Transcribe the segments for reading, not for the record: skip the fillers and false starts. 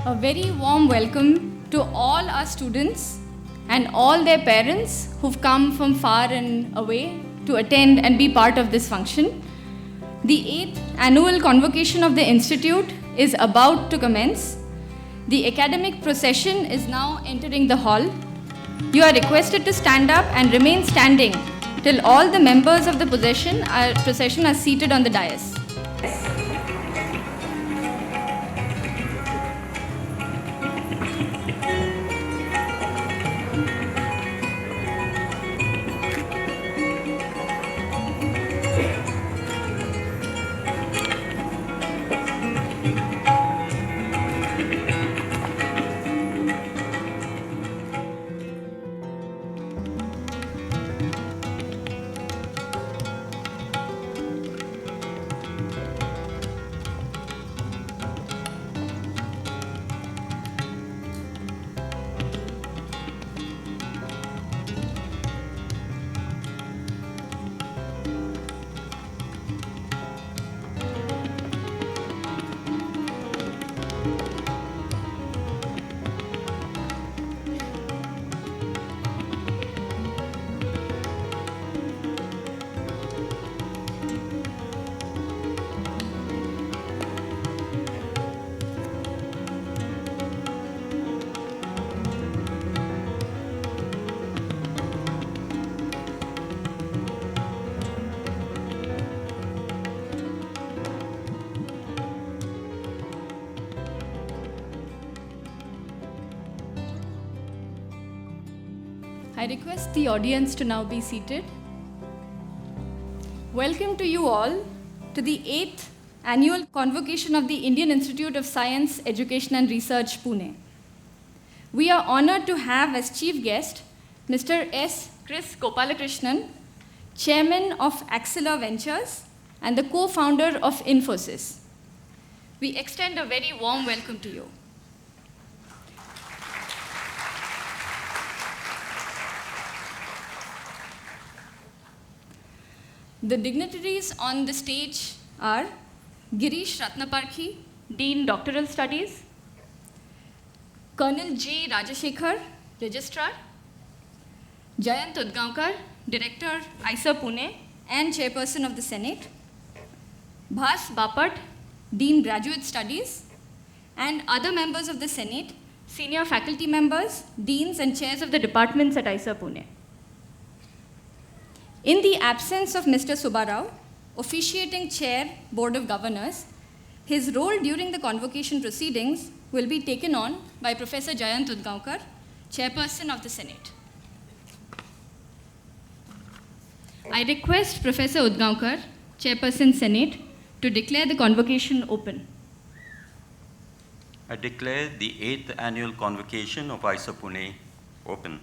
A very warm welcome to all our students and all their parents who've come from far and away to attend and be part of this function. The 8th annual convocation of the Institute is about to commence. The academic procession is now entering the hall. You are requested to stand up and remain standing till all the members of the procession are seated on the dais. I request the audience to now be seated. Welcome to you all to the 8th annual convocation of the Indian Institute of Science, Education and Research, Pune. We are honored to have as chief guest Mr. S. Kris Gopalakrishnan, Chairman of Axilor Ventures and the co-founder of Infosys. We extend a very warm welcome to you. The dignitaries on the stage are Girish Ratnaparkhi, Dean Doctoral Studies, Colonel J. Rajashekhar, Registrar, Jayant Udgaonkar, Director, IISER Pune and Chairperson of the Senate, Bhas Bapat, Dean Graduate Studies, and other members of the Senate, senior faculty members, deans and chairs of the departments at IISER Pune. In the absence of Mr. Subbarao, officiating chair, Board of Governors, his role during the convocation proceedings will be taken on by Professor Jayant Udgaonkar, Chairperson of the Senate. I request Professor Udgaonkar, Chairperson Senate, to declare the convocation open. I declare the 8th annual convocation of IISER Pune open.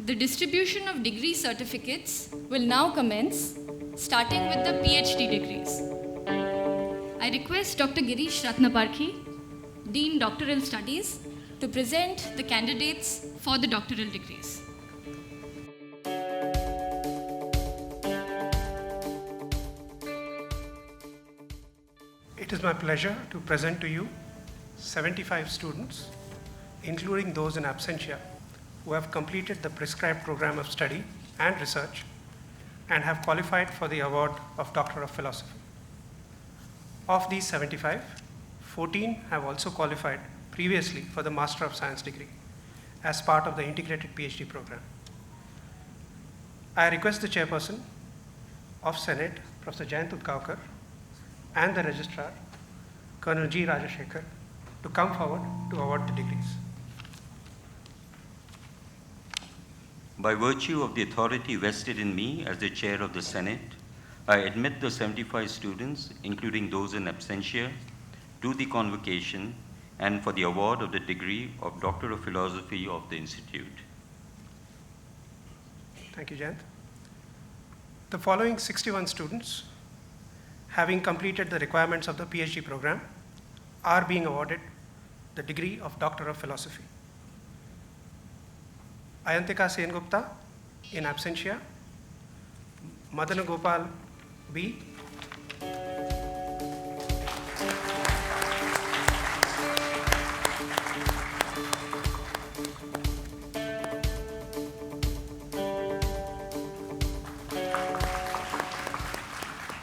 The distribution of degree certificates will now commence, starting with the PhD degrees. I request Dr. Girish Ratnaparkhi, Dean Doctoral Studies, to present the candidates for the doctoral degrees. It is my pleasure to present to you 75 students, including those in absentia, who have completed the prescribed program of study and research and have qualified for the award of Doctor of Philosophy. Of these 75, 14 have also qualified previously for the Master of Science degree as part of the integrated PhD program. I request the Chairperson of Senate, Professor Jayant Udgaonkar, and the Registrar, Colonel G. Rajashekhar, to come forward to award the degrees. By virtue of the authority vested in me as the Chair of the Senate, I admit the 75 students, including those in absentia, to the convocation and for the award of the degree of Doctor of Philosophy of the Institute. Thank you, Jayant. The following 61 students, having completed the requirements of the PhD program, are being awarded the degree of Doctor of Philosophy. Ayantika Sengupta in absentia, Madan Gopal B,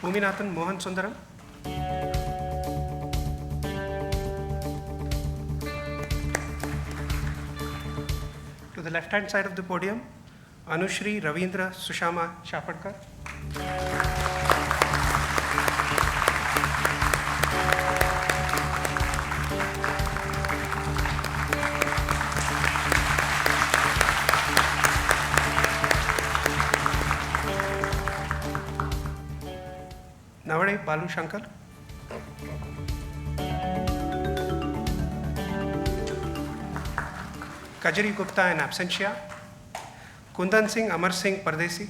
Bhuminathan Mohan Sundaram, to the left hand side of the podium, Anushri Ravindra Sushama Chapadkar, Navade Balu Shankar, Kajari Gupta in absentia, Kundan Singh Amar Singh Pardesi,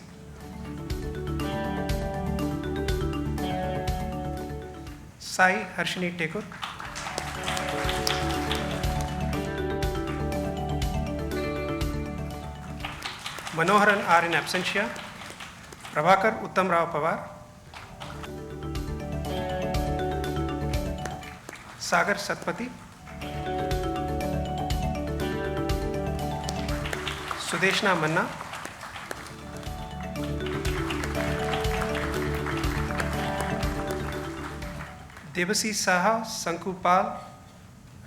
Sai Harshini Tekur, Manoharan R in absentia, Prabhakar Uttam Rao Pawar, Sagar Satpati, Sudeshna Manna, Devasi Saha, Sanku Pal,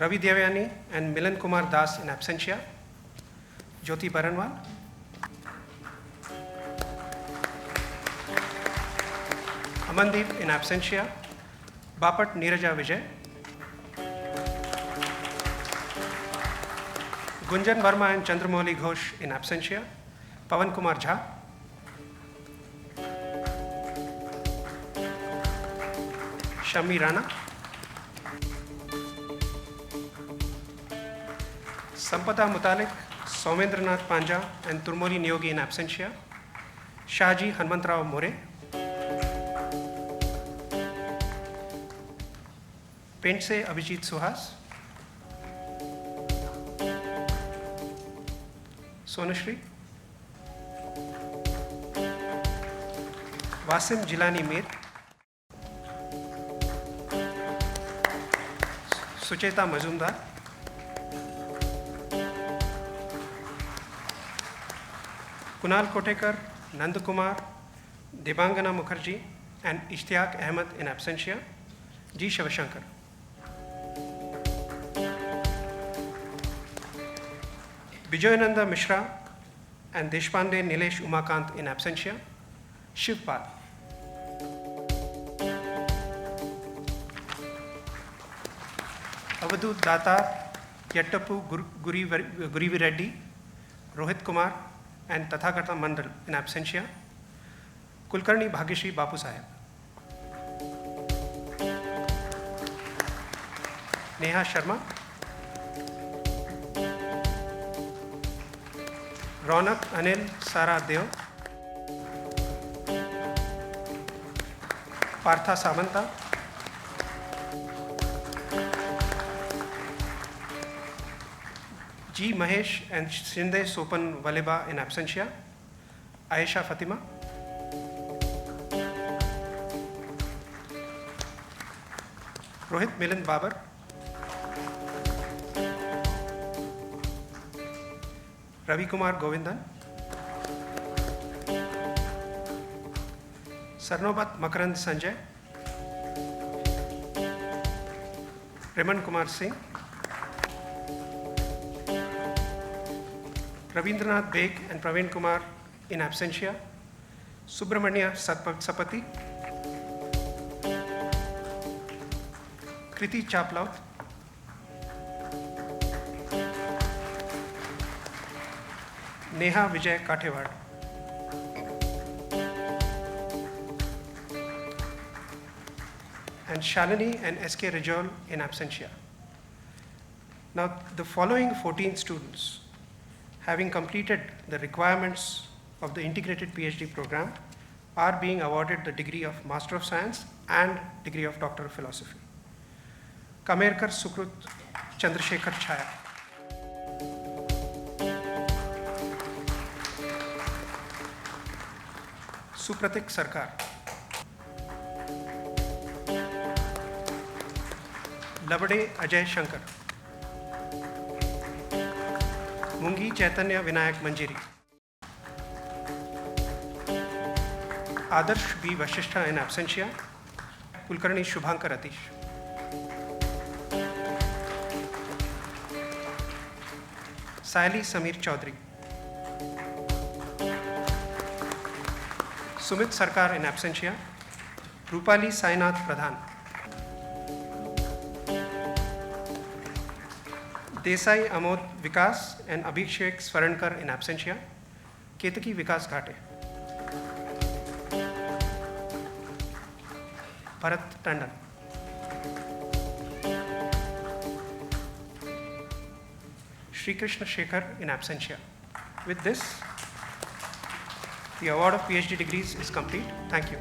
Ravi Devyani and Milan Kumar Das in absentia, Jyoti Baranwal, Amandeep in absentia, Bapat Neeraja Vijay, Gunjan Verma and Chandramouli Ghosh in absentia, Pavan Kumar Jha, Shami Rana, Sampada Mutalik, Saumendranath Panja and Turmoli Niyogi in absentia, Shaji Hanmantrao More, Pentse Abhijit Suhas, Sonashri, Wasim Jilani Mir, Sucheta Mazumdar, Kunal Kotekar, Nandakumar, Debangana Mukherjee and Ishtiaq Ahmed in absentia, G. Shivashankar. Bijoyananda Mishra and Deshpande Nilesh Umakant in absentia, Shivpal. Avadut Datar, Yettapu Gurivi Reddy, Rohit Kumar and Tathagata Mandal in absentia, Kulkarni Bhagyashri Bapu Sahib. Neha Sharma, Ronak Anil Sara Deo, Partha Samanta, G. Mahesh and Shinde Sopan Valeba in absentia, Aisha Fatima, Rohit Milan Babar, Ravi Kumar Govindan, Sarnobat Makarand Sanjay, Raman Kumar Singh, Ravindranath Beg and Praveen Kumar in absentia, Subramania Sapati, Kriti Chaplaut, Neha Vijay Kathewad, and Shalini and SK Rajol in absentia. Now, the following 14 students, having completed the requirements of the integrated PhD program, are being awarded the degree of Master of Science and degree of Doctor of Philosophy. Kamerkar Sukrut Chandrasekhar Chaya, Supratik Sarkar. Labade Ajay Shankar. Mungi Chaitanya Vinayak Manjiri. Adarsh B. Vashishtha in absentia. Kulkarni Shubhankar Atish. Saili Samir Chaudhary. Sumit Sarkar in absentia. Rupali Sainath Pradhan. Desai Amod Vikas and Abhishek Swarankar in absentia. Ketaki Vikas Ghate. Bharat Tandon. Sri Krishna Shekhar in absentia. With this, the award of PhD degrees is complete. Thank you.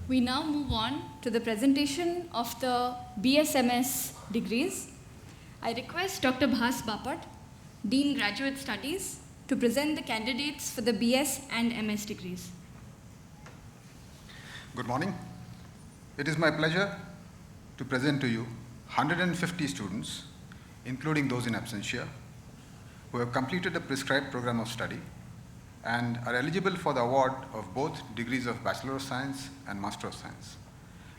We now move on to the presentation of the BSMS degrees. I request Dr. Bhas Bapat, Dean Graduate Studies, to present the candidates for the BS and MS degrees. Good morning. It is my pleasure to present to you 150 students, including those in absentia, who have completed the prescribed program of study and are eligible for the award of both degrees of Bachelor of Science and Master of Science.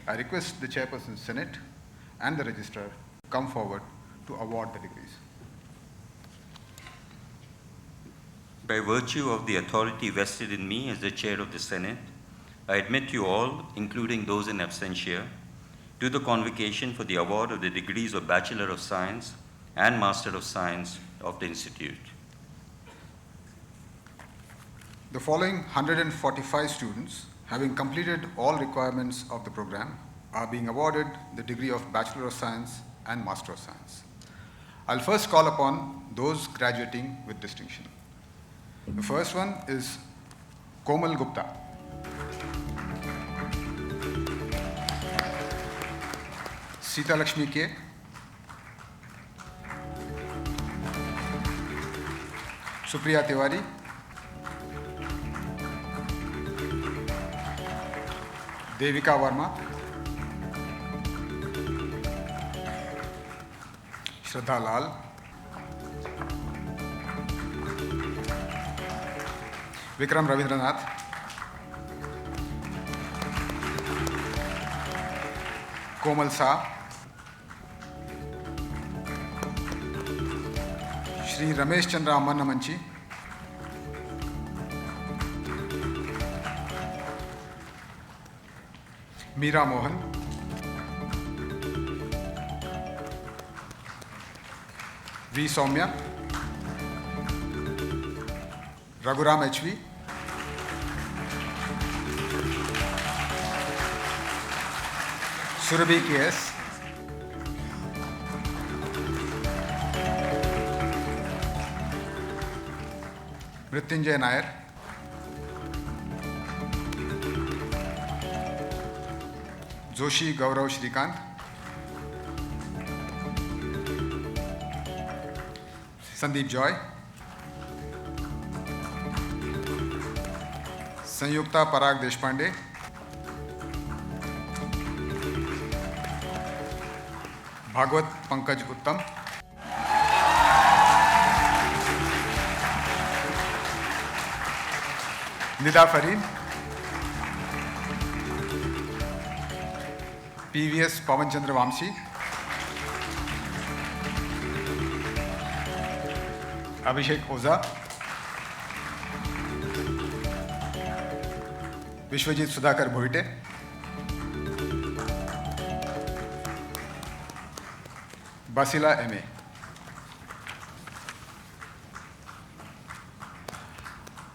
I request the Chairperson Senate and the Registrar to come forward to award the degrees. By virtue of the authority vested in me as the Chair of the Senate, I admit you all, including those in absentia, to the convocation for the award of the degrees of Bachelor of Science and Master of Science of the Institute. The following 145 students, having completed all requirements of the program, are being awarded the degree of Bachelor of Science and Master of Science. I'll first call upon those graduating with distinction. The first one is Komal Gupta. Sita Lakshmi K. Supriya Tiwari. Devika Verma. Shraddha Lal. Vikram Ravindranath. Komal Sa. Shri Ramesh Chandra Amannamanchi. Meera Mohan. V. Soumya. Raghuram H.V. Surabhi K.S. Mrityunjay Nair. Joshi Gaurav Shrikant. Sandeep Joy. Sanyukta Parag Deshpande. Bhagwat Pankaj Uttam. Nida Farid. PVS Pavan Chandra Vamsi. Abhishek Oza. Vishwajit Sudhakar Bhoite. Basila M.A.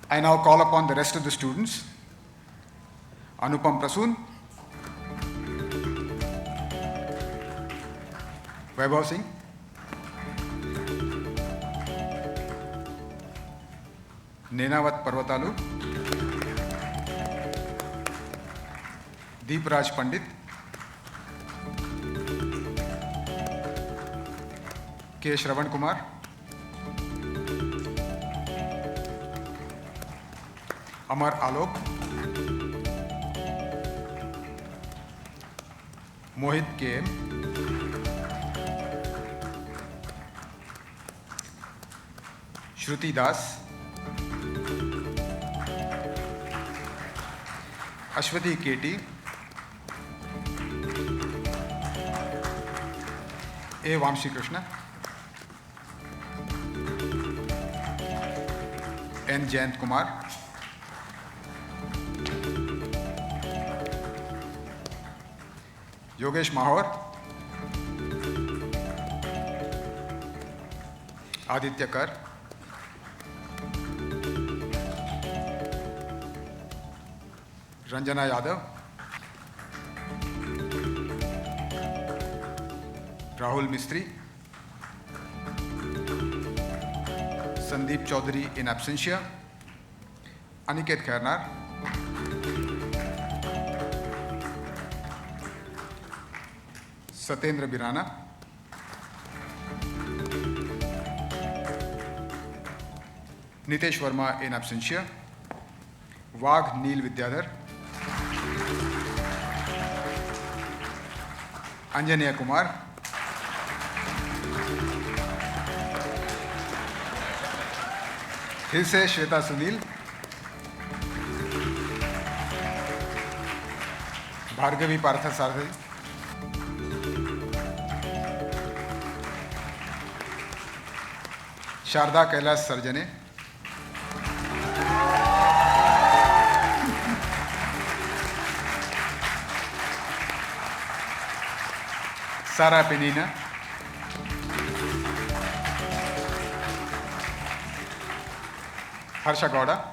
I now call upon the rest of the students. Anupam Prasoon. Vaibhav Singh. Nenavat Parvatalu. Deepraj Pandit. K. Shravan Kumar, Amar Alok, Mohit K. M, Shruti Das, Ashwati KT, A. Vamshi Krishna, N. Jayant Kumar, Yogesh Mahor, Aditya Kar, Ranjana Yadav, Rahul Mistry, Sandeep Chaudhary in absentia, Aniket Khairnar, Satyendra Birana, Nitesh Verma in absentia, Wagh Neil Vidyadhar, Anjanya Kumar, Hilse Shweta Sunil, Bhargavi Partha Sardhi, Sharda Kailash Sarjane, Sara Penina, Harsha Gowda,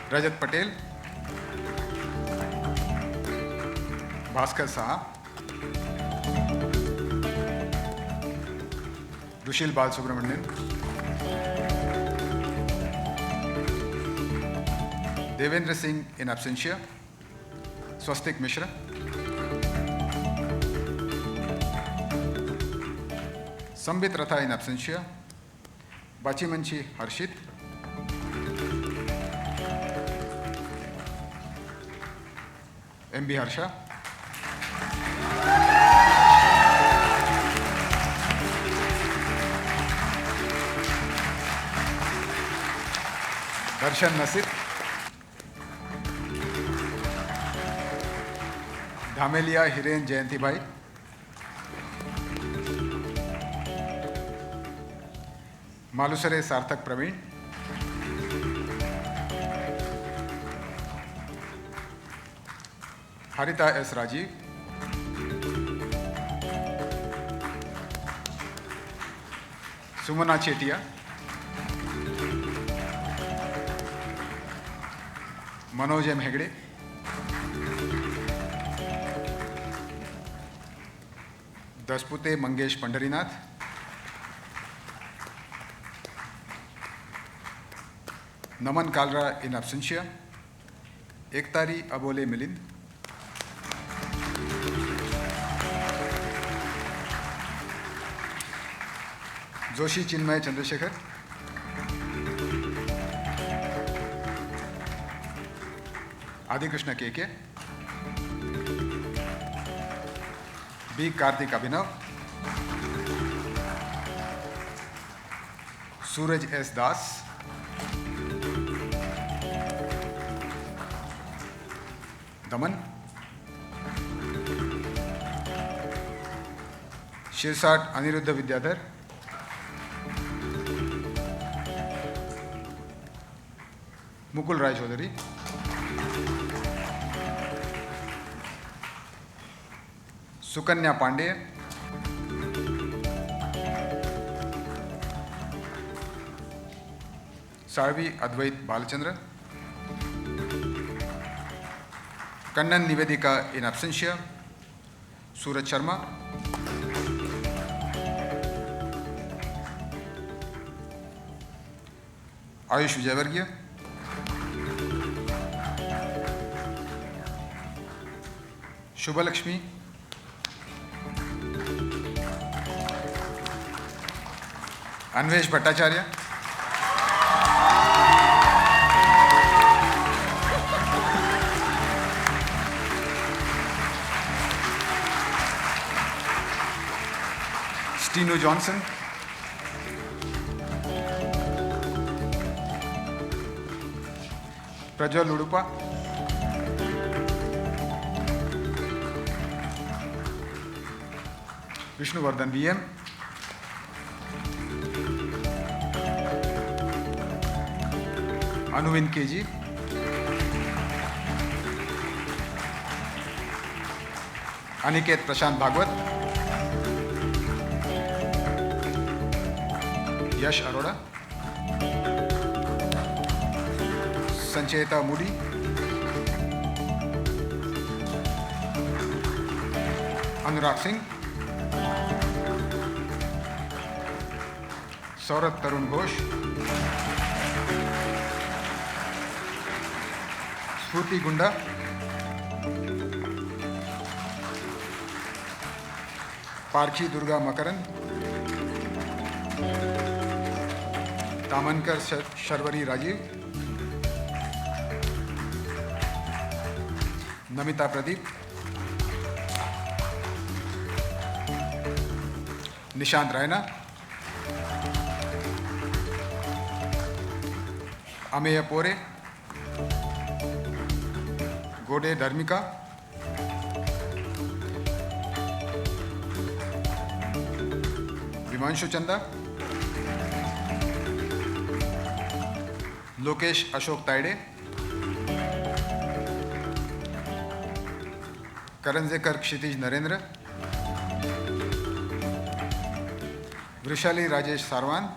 Rajat Patel, Bhaskar Saha, Rushil Balsubramanian, Devendra Singh in absentia, Swastik Mishra, Sambit Ratha in absentia, Bachimanchi Harshit, MB Harsha, Darshan Nasir, Dhamelia Hiren Jayanti Bhai, Malusare Sarthak Praveen, Harita S. Rajiv, Sumana Chetia, Manoj M. Hegde, Daspute Mangesh Pandarinath, Naman Kalra in absentia, Ektari Abole Milind, Joshi Chinmay Chandrasekhar, Adi Krishna KK, B. Karthik Abhinav, Suraj S. Das, Daman, Shirsat Aniruddha Vidyadhar, Mukul Rai Chaudhary, Sukanya Pandey, Sarvi Advait Balachandra, Kannan Nivedika in absentia, Suraj Sharma, Ayush Vijayvargiya, Shubha Lakshmi, Anvesh Bhattacharya, Stino Johnson, Prajwal Udupa, Vishnuvardhan VM, Anuvind KG, Aniket Prashant Bhagwat, Yash Arora, Sancheta Moody, Anurag Singh, Saurav Tarun Ghosh, Spurti Gunda, Parchi Durga Makaran, Tamankar Sharwari Rajiv, Namita Pradeep, Nishant Raina, Ameya Pore, Gode Dharmika, Vimanshu Chanda, Lokesh Ashok Taide, Karanzekar Kshitij Narendra, Vrishali Rajesh Sarwan,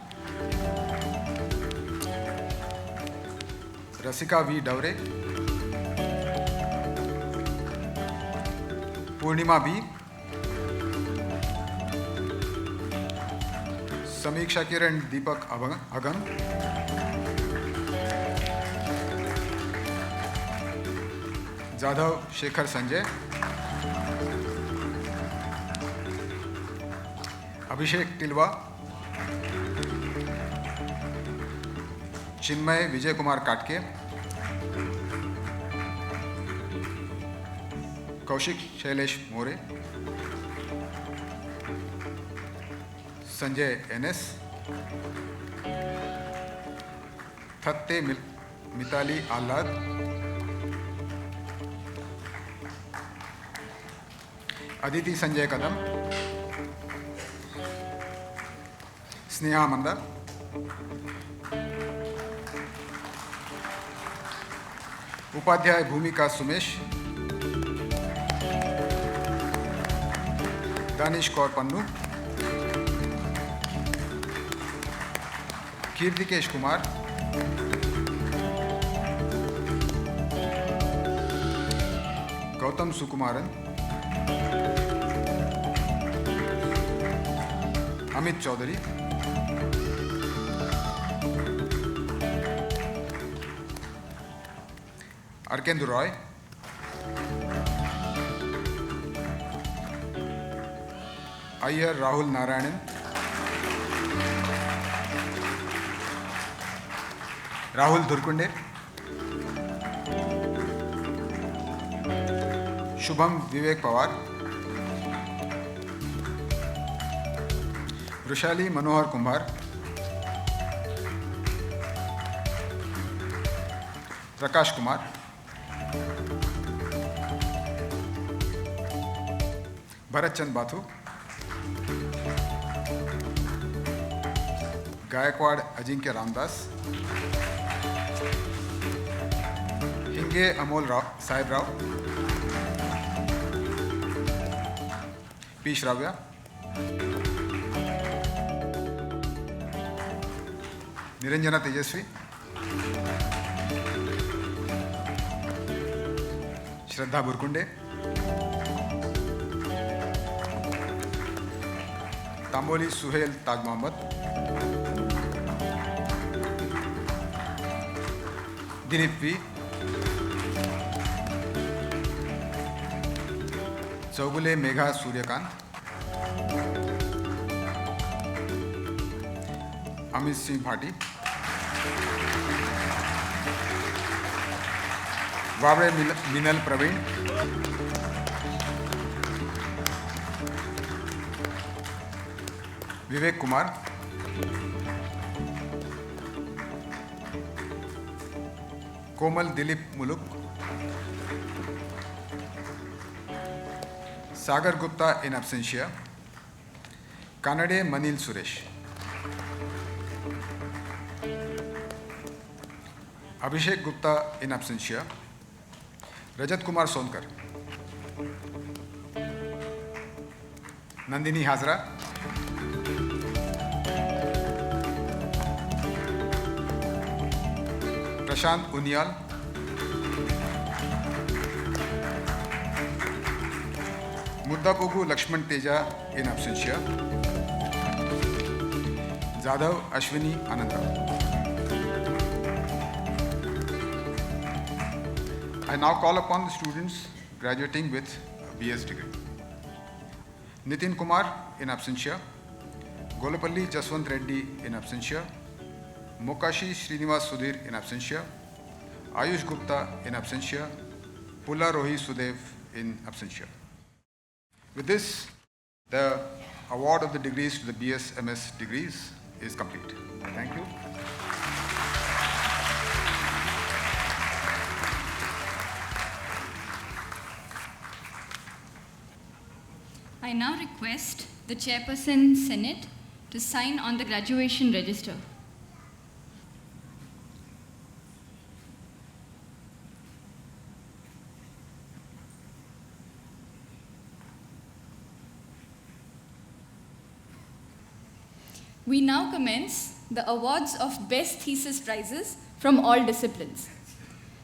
Rasika V. Daure, Purnima B, Samiksha Kiran Deepak Agam, Jadhav Shekhar Sanjay, Abhishek Tilwa, Chinmay Vijay Kumar Katke, Kaushik Shailesh More, Sanjay NS, Thatte Mitali Alad, Aditi Sanjay Kadam, Sneha Manda, Upadhyay Bhumika Sumesh, Danish Kaur Pannu, Kirtikesh Kumar, Gautam Sukumaran, Amit Chaudhary, Arkendu Roy, Iyer Rahul Narayanan, Rahul Durkunde, Shubham Vivek Pawar, Vrushali Manohar Kumbhar, Prakash Kumar, Bharat Chand Bathu, Gaikwad Ajinkya Ramdas, Hinge Amol Rao, Sahib Rao, P. Shravya, Niranjana Tejasvi, Shraddha Burkunde, Tamboli Suhail Taj Mohammed, Dilip V, Chaugule Megha Suryakant, Amit Singh Bhati, Vavre Minal Praveen, Vivek Kumar, Komal Dilip Muluk, Sagar Gupta in absentia, Kanade Manil Suresh, Abhishek Gupta in absentia, Rajat Kumar Sonkar, Nandini Hazra, Prashant Unyal, Muddapugu Lakshman Teja in absentia, Jadhav Ashwini Ananda. I now call upon the students graduating with a BS degree. Nitin Kumar in absentia, Golapalli Jaswant Reddy in absentia, Mokashi Srinivas Sudhir in absentia, Ayush Gupta in absentia, Pulla Rohi Sudev in absentia. With this, the award of the degrees to the BS MS degrees is complete. Thank you. I now request the Chairperson Senate to sign on the graduation register. We now commence the awards of Best Thesis prizes from all disciplines.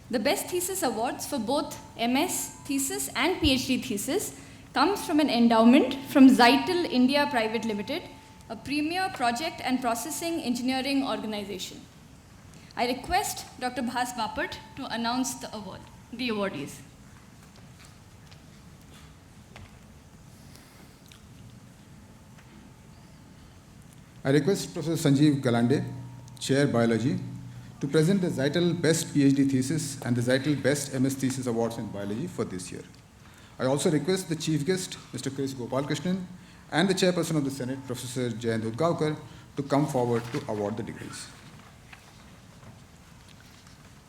The Best Thesis awards for both MS thesis and PhD thesis comes from an endowment from Zytel India Private Limited, a premier project and processing engineering organization. I request Dr. Bhas Bapat to announce the awardees. I request Professor Sanjeev Galande, Chair Biology, to present the Zytel Best PhD Thesis and the Zytel Best MS Thesis Awards in Biology for this year. I also request the Chief Guest, Mr. Kris Gopalakrishnan, and the Chairperson of the Senate, Professor Jayant Udgaonkar, to come forward to award the degrees.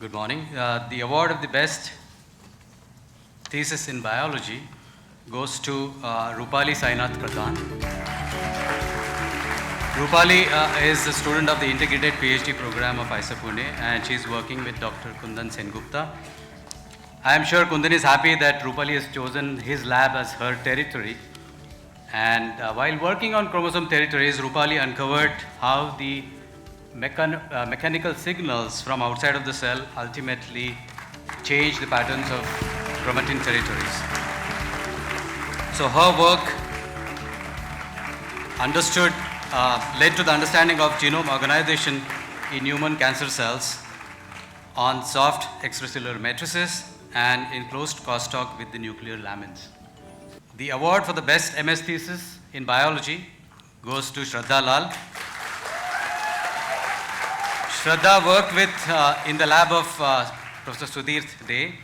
Good morning. The award of the Best Thesis in Biology goes to Rupali Sainath Pradhan. Rupali is a student of the Integrated PhD program of IISER Pune, and she is working with Dr. Kundan Sengupta. I am sure Kundan is happy that Rupali has chosen his lab as her territory. And while working on chromosome territories, Rupali uncovered how the mechanical signals from outside of the cell ultimately change the patterns of chromatin territories. So her work led to the understanding of genome organization in human cancer cells on soft extracellular matrices and in closed crosstalk with the nuclear lamins. The award for the Best MS Thesis in Biology goes to Shraddha Lal. Shraddha worked in the lab of Professor Sudhir Dey.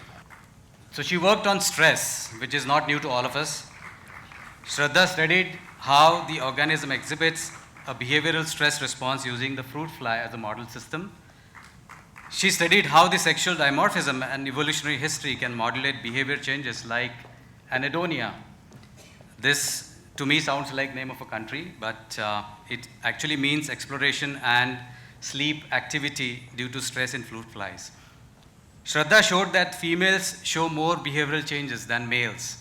So she worked on stress, which is not new to all of us. Shraddha studied how the organism exhibits a behavioral stress response using the fruit fly as a model system. She studied how the sexual dimorphism and evolutionary history can modulate behavior changes like anhedonia. This, to me, sounds like name of a country, but it actually means exploration and sleep activity due to stress in fruit flies. Shraddha showed that females show more behavioral changes than males.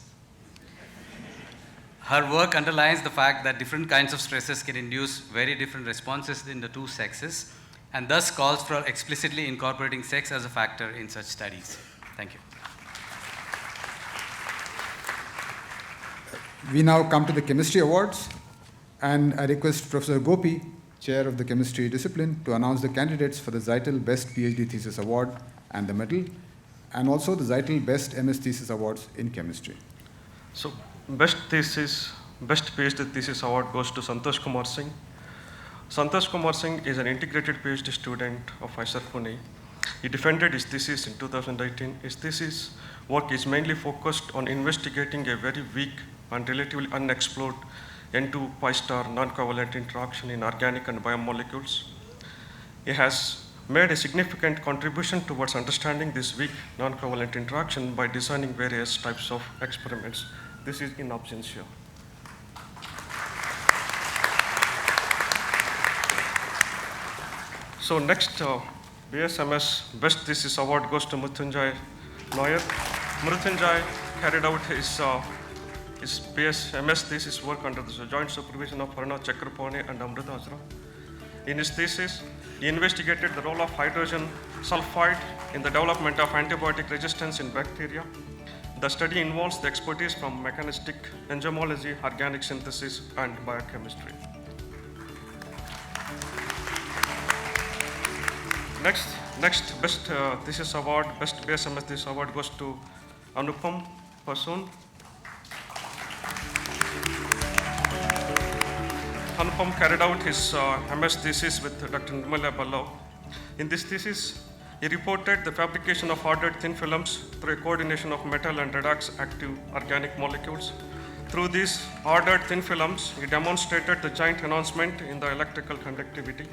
Her work underlines the fact that different kinds of stresses can induce very different responses in the two sexes, and thus calls for explicitly incorporating sex as a factor in such studies. Thank you. We now come to the Chemistry Awards, and I request Professor Gopi, Chair of the Chemistry Discipline, to announce the candidates for the Zytel Best PhD Thesis Award and the medal, and also the Zytel Best MS Thesis Awards in Chemistry. So, Best PhD Thesis Award goes to Santosh Kumar Singh. Santosh Kumar Singh is an integrated PhD student of IISER Pune. He defended his thesis in 2018. His thesis work is mainly focused on investigating a very weak and relatively unexplored N2 pi-star non-covalent interaction in organic and biomolecules. He has made a significant contribution towards understanding this weak non-covalent interaction by designing various types of experiments. This is in absentia. So next, BSMS Best Thesis Award goes to Mrutyunjay Nair. Mrutyunjay carried out his BSMS thesis work under the joint supervision of Aruna Chakraporni and Amrita Hazra. In his thesis, he investigated the role of hydrogen sulfide in the development of antibiotic resistance in bacteria. The study involves the expertise from mechanistic enzymology, organic synthesis, and biochemistry. Next Best Thesis Award, Best BSMS Thesis Award goes to Anupam Pasoon. Anupam carried out his MS thesis with Dr. Nirmala Ballav. In this thesis, he reported the fabrication of ordered thin films through a coordination of metal and redox active organic molecules. Through these ordered thin films, he demonstrated the giant enhancement in the electrical conductivity.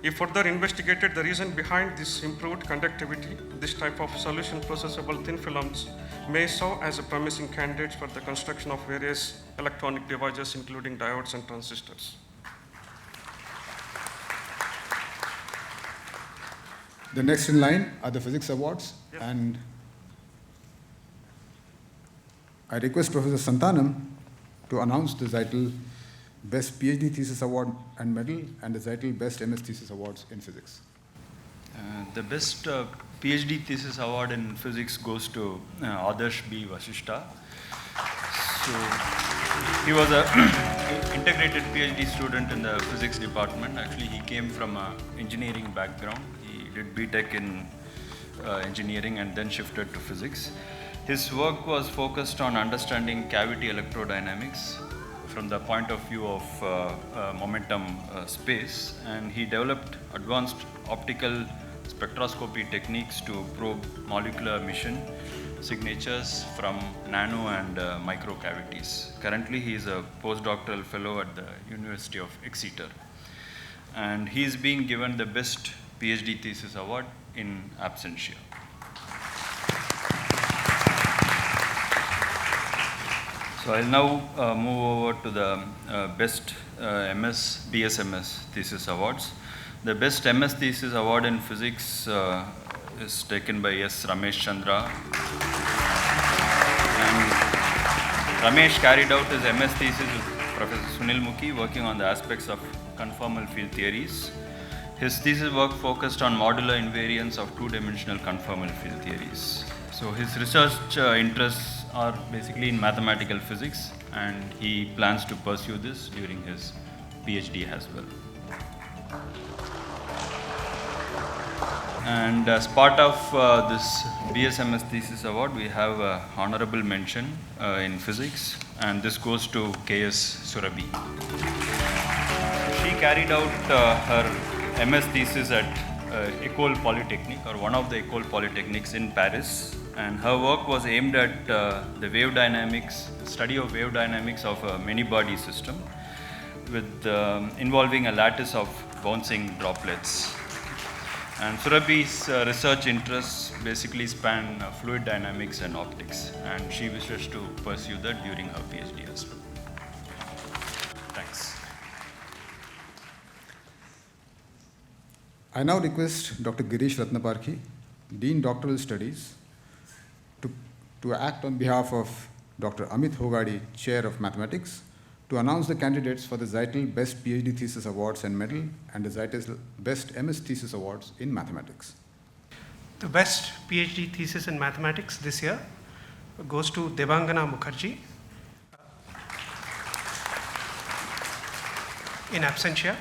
He further investigated the reason behind this improved conductivity. This type of solution processable thin films may serve as a promising candidate for the construction of various electronic devices, including diodes and transistors. The next in line are the Physics Awards, and I request Professor Santanam to announce the Zeitel Best PhD Thesis Award and Medal and the Zeitel Best MS Thesis Awards in Physics. The best PhD thesis award in physics goes to Adarsh B. Vasishta. So he was an integrated PhD student in the physics department. Actually, he came from an engineering background. He did BTech in engineering and then shifted to physics. His work was focused on understanding cavity electrodynamics from the point of view of momentum space, and he developed advanced optical spectroscopy techniques to probe molecular emission signatures from nano and micro cavities. Currently, he is a postdoctoral fellow at the University of Exeter, and he is being given the Best PhD Thesis Award in absentia. So I'll now move over to the Best BSMS Thesis Awards. The Best MS Thesis Award in Physics is taken by S. Ramesh Chandra. And Ramesh carried out his MS thesis with Professor Sunil Mukhi, working on the aspects of conformal field theories. His thesis work focused on modular invariance of two-dimensional conformal field theories. So his research interests are basically in mathematical physics, and he plans to pursue this during his PhD as well. And as part of this BSMS Thesis Award, we have an honorable mention in physics, and this goes to K.S. Surabhi. She carried out her MS thesis at École Polytechnique, or one of the École Polytechniques in Paris, and her work was aimed at the wave dynamics, study of wave dynamics of a many-body system with involving a lattice of bouncing droplets. And Surabhi's research interests basically span fluid dynamics and optics, and she wishes to pursue that during her PhD as well. Thanks. I now request Dr. Girish Ratnaparkhi, Dean Doctoral Studies, to act on behalf of Dr. Amit Hogadi, Chair of Mathematics, to announce the candidates for the Zeitel Best PhD Thesis Awards and Medal and the Zeitel Best MS Thesis Awards in Mathematics. The best PhD thesis in mathematics this year goes to Devangana Mukherjee in absentia.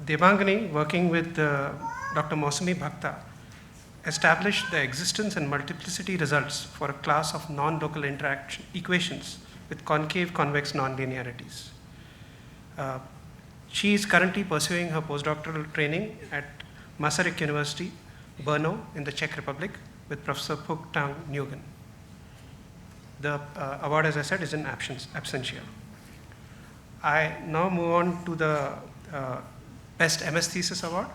Devangani, working with Dr. Mausami Bhakta, established the existence and multiplicity results for a class of non-local interaction equations with concave convex nonlinearities. She is currently pursuing her postdoctoral training at Masaryk University, Brno, in the Czech Republic, with Professor Puk-Tang Nguyen. The award, as I said, is in absentia. I now move on to the Best MS Thesis Award.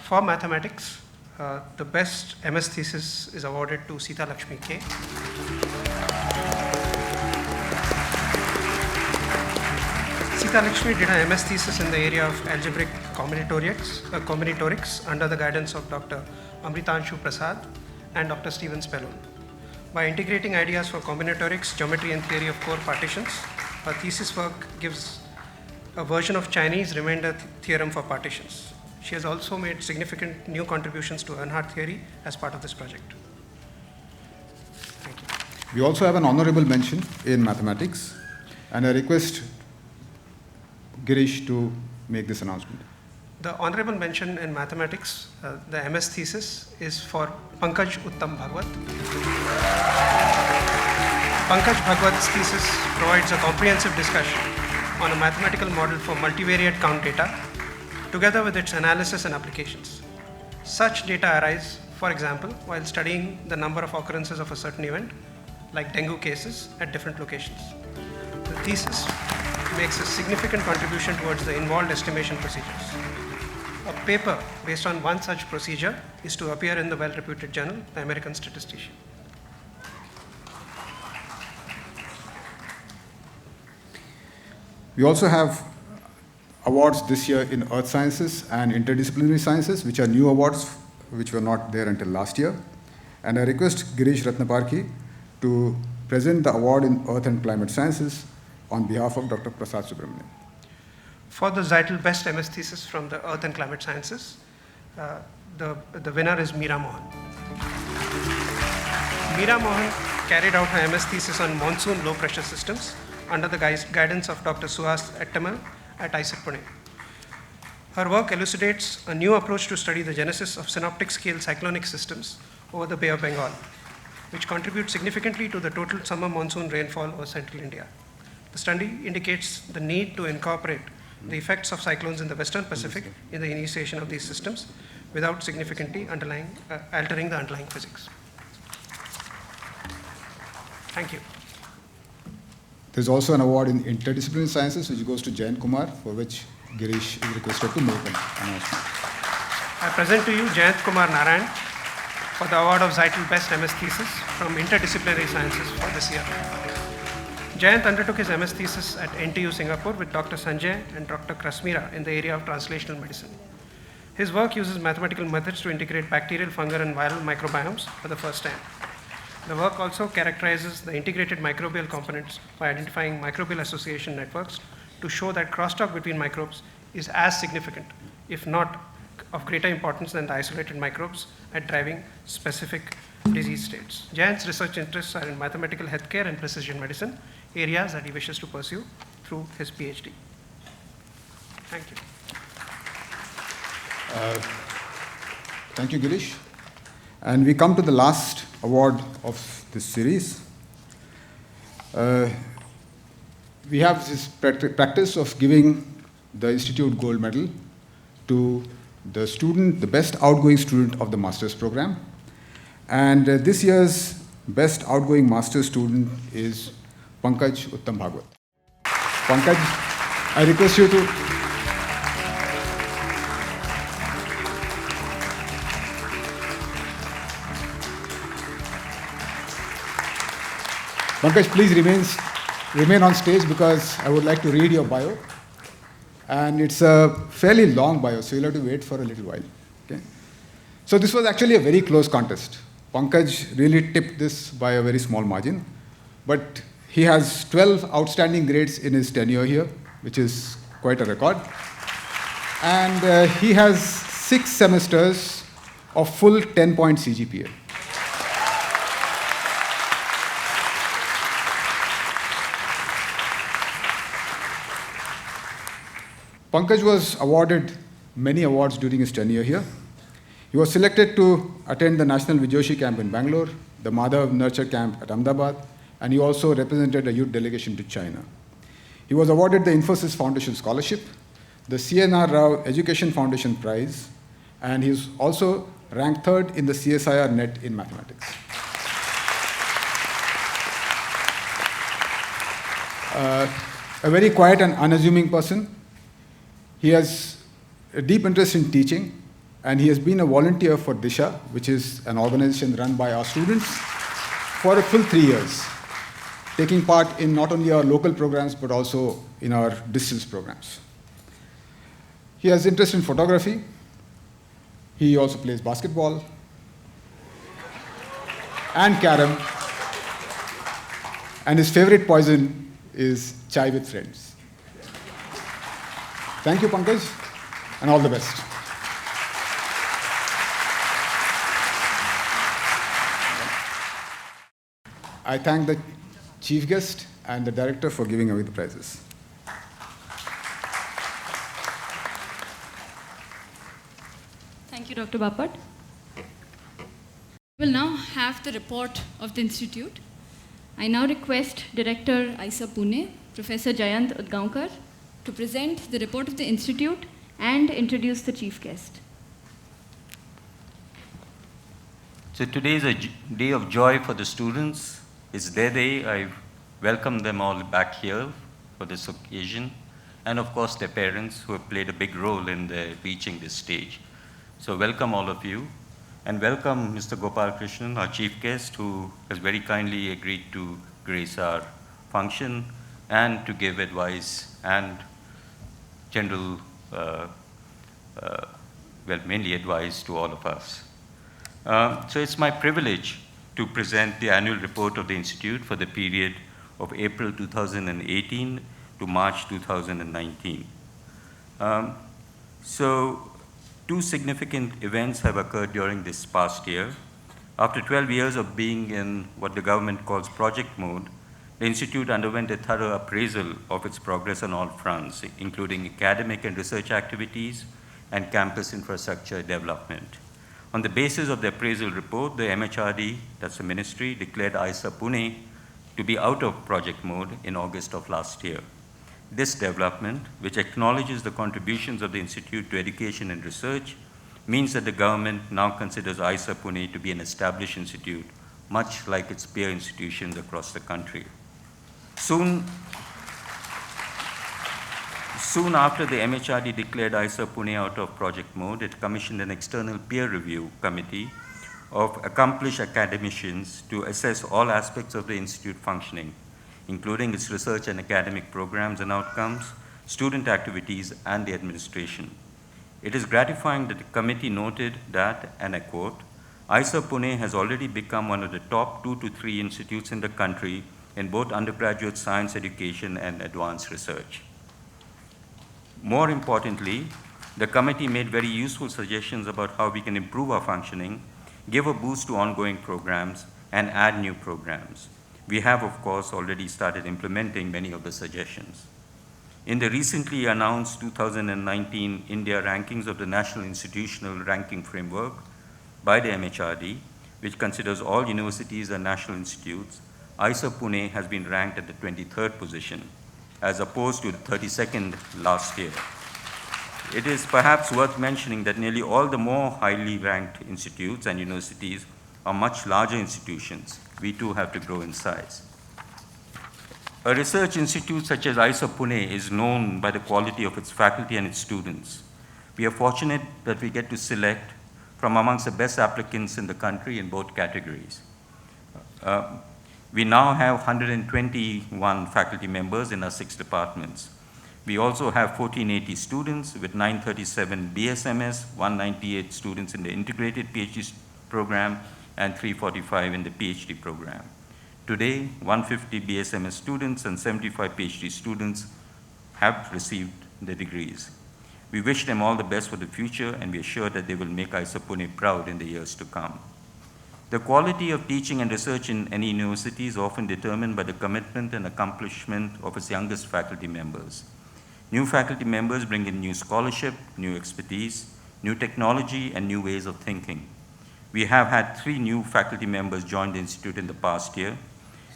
For mathematics, the Best MS Thesis is awarded to Sita Lakshmi K. Sita Lakshmi did her MS thesis in the area of algebraic combinatorics under the guidance of Dr. Amritanshu Prasad and Dr. Stephen Spellon. By integrating ideas for combinatorics, geometry, and theory of core partitions, her thesis work gives a version of Chinese remainder theorem for partitions. She has also made significant new contributions to Earnhardt theory as part of this project. Thank you. We also have an honorable mention in mathematics, and I request Girish to make this announcement. The honorable mention in mathematics, the MS thesis, is for Pankaj Uttam Bhagwat. Pankaj Bhagwat's thesis provides a comprehensive discussion on a mathematical model for multivariate count data, together with its analysis and applications. Such data arise, for example, while studying the number of occurrences of a certain event, like dengue cases, at different locations. The thesis makes a significant contribution towards the involved estimation procedures. A paper based on one such procedure is to appear in the well-reputed journal, The American Statistician. We also have awards this year in Earth Sciences and Interdisciplinary Sciences, which are new awards which were not there until last year. And I request Girish Ratnaparkhi to present the award in Earth and Climate Sciences on behalf of Dr. Prasad Subramanian. For the Zeitel Best MS Thesis from the Earth and Climate Sciences, the winner is Meera Mohan. Meera Mohan carried out her MS thesis on monsoon low pressure systems under the guidance of Dr. Suhas Ettamal at IISER Pune. Her work elucidates a new approach to study the genesis of synoptic scale cyclonic systems over the Bay of Bengal, which contribute significantly to the total summer monsoon rainfall over central India. The study indicates the need to incorporate the effects of cyclones in the Western Pacific in the initiation of these systems without significantly altering the underlying physics. Thank you. There's also an award in Interdisciplinary Sciences which goes to Jayan Kumar, for which Girish is requested to make an announcement. I present to you Jayant Kumar Narayan for the award of Zeitel Best MS Thesis from Interdisciplinary Sciences for this year. Jayant undertook his MS thesis at NTU Singapore with Dr. Sanjay and Dr. Krasmira in the area of translational medicine. His work uses mathematical methods to integrate bacterial, fungal, and viral microbiomes for the first time. The work also characterizes the integrated microbial components by identifying microbial association networks to show that crosstalk between microbes is as significant, if not of greater importance than the isolated microbes at driving specific disease states. Jayant's research interests are in mathematical healthcare and precision medicine, areas that he wishes to pursue through his PhD. Thank you. Thank you, Girish. And we come to the last award of this series. We have this practice of giving the Institute Gold Medal to the student, the best outgoing student of the master's program. And this year's best outgoing master's student is Pankaj Uttam Bhagwat. Pankaj, I request you to Pankaj, please remain on stage because I would like to read your bio. And it's a fairly long bio, so you'll have to wait for a little while. Okay? So this was actually a very close contest. Pankaj really tipped this by a very small margin. But he has 12 outstanding grades in his tenure here, which is quite a record. And he has 6 semesters of full 10-point CGPA. Pankaj was awarded many awards during his tenure here. He was selected to attend the National Vijoshi Camp in Bangalore, the Madhav Nurture Camp at Ahmedabad, and he also represented a youth delegation to China. He was awarded the Infosys Foundation Scholarship the CNR Rao Education Foundation Prize, and he's also ranked third in the CSIR NET in mathematics. A very quiet and unassuming person. He has a deep interest in teaching, and he has been a volunteer for Disha, which is an organization run by our students, for a full 3 years, taking part in not only our local programs, but also in our distance programs. He has interest in photography. He also plays basketball and carom. And his favorite poison is chai with friends. Thank you, Pankaj, and all the best. I thank the chief guest and the director for giving away the prizes. Thank you, Dr. Bapat. We will now have the report of the Institute. I now request Director IISER Pune, Professor Jayant Udgaonkar, to present the report of the Institute and introduce the chief guest. So today is a day of joy for the students. It's their day. I welcome them all back here for this occasion, and of course their parents who have played a big role in reaching this stage. So welcome all of you, and welcome Mr. Gopalakrishnan, our chief guest, who has very kindly agreed to grace our function and to give advice and general, mainly advice to all of us. So it's my privilege to present the annual report of the Institute for the period of April 2018 to March 2019. So two significant events have occurred during this past year. After 12 years of being in what the government calls project mode, the Institute underwent a thorough appraisal of its progress on all fronts, including academic and research activities and campus infrastructure development. On the basis of the appraisal report, the MHRD, that's the ministry, declared IISER Pune to be out of project mode in August of last year. This development, which acknowledges the contributions of the Institute to education and research, means that the government now considers IISER Pune to be an established institute, much like its peer institutions across the country. Soon after the MHRD declared IISER Pune out of project mode, it commissioned an external peer review committee of accomplished academicians to assess all aspects of the institute functioning, including its research and academic programs and outcomes, student activities, and the administration. It is gratifying that the committee noted that, and I quote, IISER Pune has already become one of the top 2 to 3 institutes in the country in both undergraduate science education and advanced research. More importantly, the committee made very useful suggestions about how we can improve our functioning, give a boost to ongoing programs, and add new programs. We have, of course, already started implementing many of the suggestions. In the recently announced 2019 India rankings of the National Institutional Ranking Framework by the MHRD, which considers all universities and national institutes, IISER Pune has been ranked at the 23rd position, as opposed to the 32nd last year. It is perhaps worth mentioning that nearly all the more highly ranked institutes and universities are much larger institutions. We too have to grow in size. A research institute such as IISER Pune is known by the quality of its faculty and its students. We are fortunate that we get to select from amongst the best applicants in the country in both categories. We now have 121 faculty members in our 6 departments. We also have 1480 students with 937 BSMS, 198 students in the integrated PhD program, and 345 in the PhD program. Today, 150 BSMS students and 75 PhD students have received the degrees. We wish them all the best for the future, and we are sure that they will make IISER Pune proud in the years to come. The quality of teaching and research in any university is often determined by the commitment and accomplishment of its youngest faculty members. New faculty members bring in new scholarship, new expertise, new technology, and new ways of thinking. We have had 3 new faculty members join the Institute in the past year.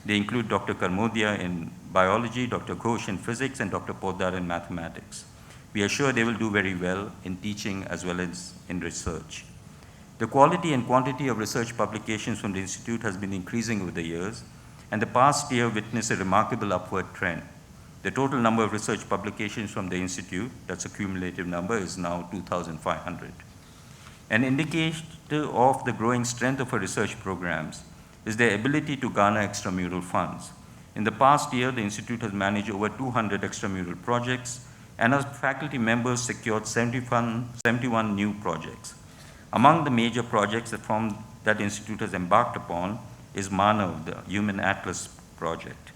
They include Dr. Karmodia in biology, Dr. Ghosh in physics, and Dr. Poddar in mathematics. We are sure they will do very well in teaching as well as in research. The quality and quantity of research publications from the Institute has been increasing over the years, and the past year witnessed a remarkable upward trend. The total number of research publications from the Institute, that's a cumulative number, is now 2,500. An indicator of the growing strength of our research programs is their ability to garner extramural funds. In the past year, the Institute has managed over 200 extramural projects, and our faculty members secured 71 new projects. Among the major projects that the Institute has embarked upon is Manav, the Human Atlas project.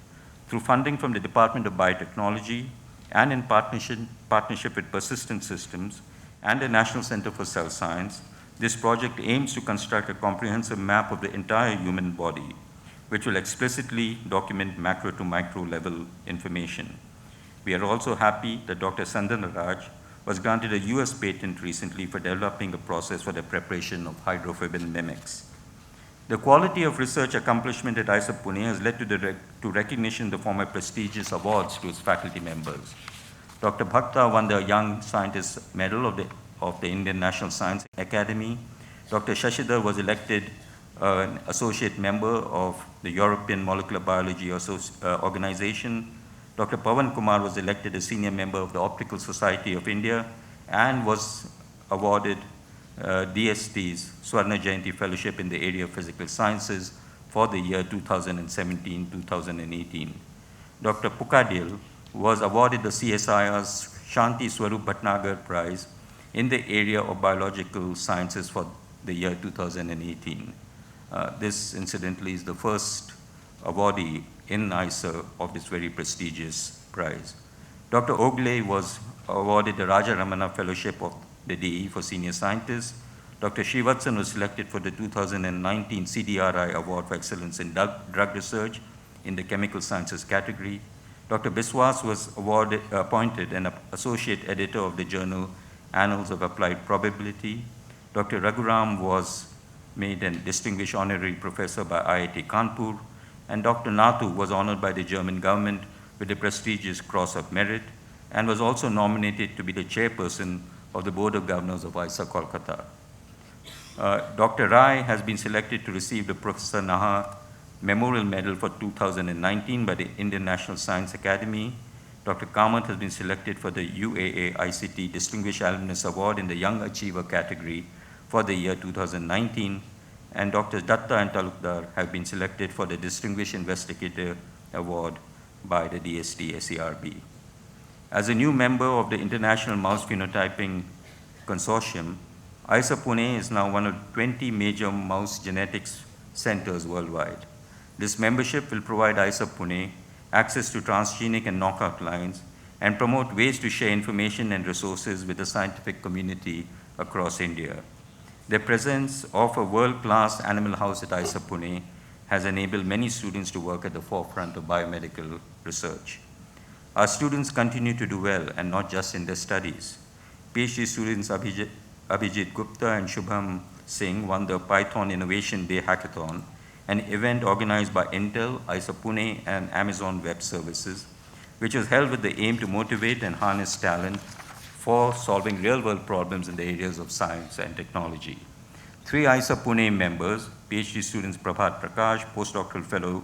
Through funding from the Department of Biotechnology and in partnership with Persistent Systems and the National Center for Cell Science, this project aims to construct a comprehensive map of the entire human body, which will explicitly document macro to micro level information. We are also happy that Dr. Sandana Raj was granted a US patent recently for developing a process for the preparation of hydrophobin mimics. The quality of research accomplishment at IISER Pune has led to recognition in the form of prestigious awards to its faculty members. Dr. Bhakta won the Young Scientist Medal of the Indian National Science Academy. Dr. Shashidhar was elected an associate member of the European Molecular Biology Organization. Dr. Pawan Kumar was elected a senior member of the Optical Society of India and was awarded DST's Swarna Jayanti Fellowship in the area of physical sciences for the year 2017-2018. Dr. Pukadil was awarded the CSIR's Shanti Swarup Bhatnagar Prize in the area of biological sciences for the year 2018. This, incidentally, is the first awardee in IISER of this very prestigious prize. Dr. Ogle was awarded the Raja Ramana Fellowship of the DE for senior scientists. Dr. Srivatsan was selected for the 2019 CDRI Award for Excellence in Drug Research in the Chemical Sciences category. Dr. Biswas was appointed an associate editor of the journal Annals of Applied Probability. Dr. Raghuram was made a distinguished honorary professor by IIT Kanpur, and Dr. Nathu was honored by the German government with the prestigious Cross of Merit and was also nominated to be the chairperson of the Board of Governors of IISER Kolkata. Dr. Rai has been selected to receive the Professor Naha Memorial Medal for 2019 by the Indian National Science Academy. Dr. Kamath has been selected for the UAA ICT Distinguished Alumnus Award in the Young Achiever category for the year 2019, and Dr. Datta and Talukdar have been selected for the Distinguished Investigator Award by the DST SERB. As a new member of the International Mouse Phenotyping Consortium, IISER Pune is now one of 20 major mouse genetics centers worldwide. This membership will provide IISER Pune access to transgenic and knockout lines and promote ways to share information and resources with the scientific community across India. The presence of a world-class animal house at IISER Pune has enabled many students to work at the forefront of biomedical research. Our students continue to do well, and not just in their studies. PhD students Abhijit Gupta and Shubham Singh won the Python Innovation Day Hackathon, an event organized by Intel, IISER Pune, and Amazon Web Services, which was held with the aim to motivate and harness talent for solving real-world problems in the areas of science and technology. 3 IISER Pune members, PhD students Prabhat Prakash, postdoctoral fellow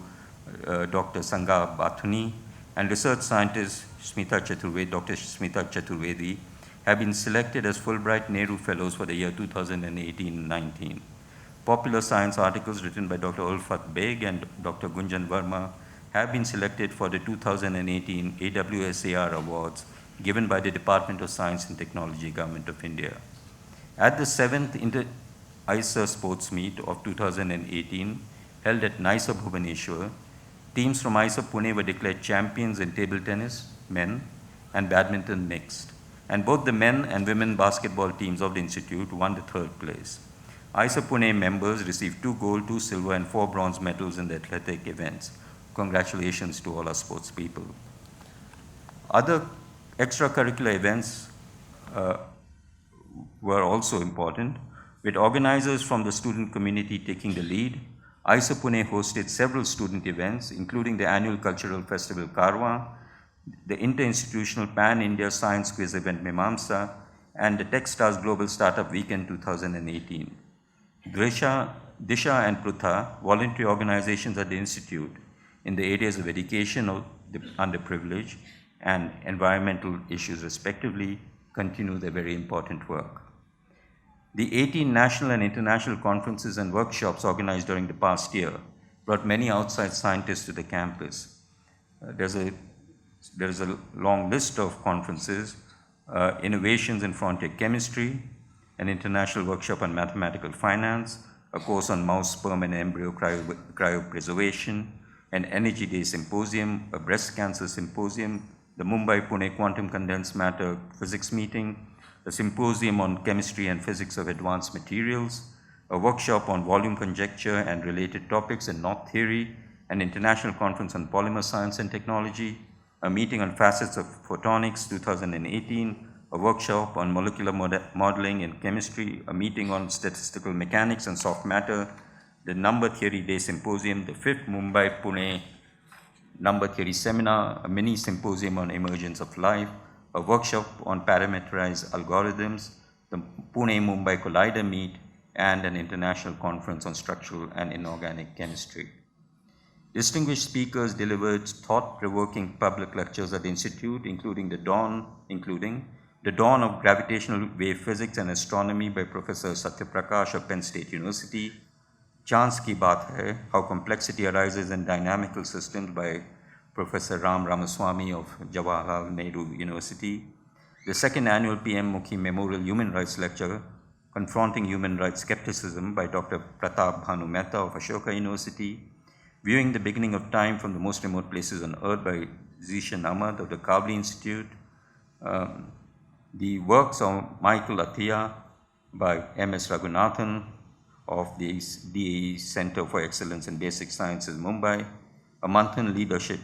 Dr. Sangha Bathuni, and research scientist Dr. Smita Chaturvedi, have been selected as Fulbright Nehru Fellows for the year 2018-19. Popular science articles written by Dr. Ulfat Beg and Dr. Gunjan Verma have been selected for the 2018 AWSAR Awards given by the Department of Science and Technology, Government of India. At the 7th IISER Sports Meet of 2018, held at NISA Bhubaneswar, teams from IISER Pune were declared champions in table tennis, men, and badminton mixed. And both the men and women basketball teams of the Institute won the 3rd place. IISER Pune members received 2 gold, 2 silver, and 4 bronze medals in the athletic events. Congratulations to all our sports people. Other extracurricular events were also important, with organizers from the student community taking the lead. IISER Pune hosted several student events, including the annual cultural festival Karwa, the Interinstitutional Pan-India Science Quiz event Mimamsa, and the Techstars Global Startup Weekend 2018. Disha and Prutha, voluntary organizations at the Institute in the areas of education of the underprivileged and environmental issues respectively, continue their very important work. The 18 national and international conferences and workshops organized during the past year brought many outside scientists to the campus. There's a long list of conferences, Innovations in Frontier Chemistry, an international workshop on mathematical finance, a course on mouse sperm and embryo cryopreservation, an Energy Day Symposium, a breast cancer symposium, the Mumbai-Pune Quantum Condensed Matter Physics Meeting, a symposium on chemistry and physics of advanced materials, a workshop on volume conjecture and related topics and knot theory, an international conference on polymer science and technology, a meeting on facets of photonics 2018, a workshop on molecular modeling in chemistry, a meeting on statistical mechanics and soft matter, the Number Theory Day Symposium, the 5th Mumbai-Pune Number Theory Seminar, a mini symposium on emergence of life, a workshop on parameterized algorithms, the Pune-Mumbai Collider Meet, and an international conference on structural and inorganic chemistry. Distinguished speakers delivered thought-provoking public lectures at the Institute, including the Dawn of Gravitational Wave Physics and Astronomy by Professor Satyaprakash of Penn State University, Chance Ki Baat Hai, How Complexity Arises in Dynamical Systems by Professor Ram Ramaswamy of Jawaharlal Nehru University, the second annual PM Mukhi Memorial Human Rights Lecture, Confronting Human Rights Skepticism by Dr. Pratap Bhanu Mehta of Ashoka University, Viewing the Beginning of Time from the Most Remote Places on Earth by Zishan Ahmad of the Kavli Institute, the works of Michael Athiya by M.S. Raghunathan of the DAE Center for Excellence in Basic Sciences, Mumbai, a Manthan Leadership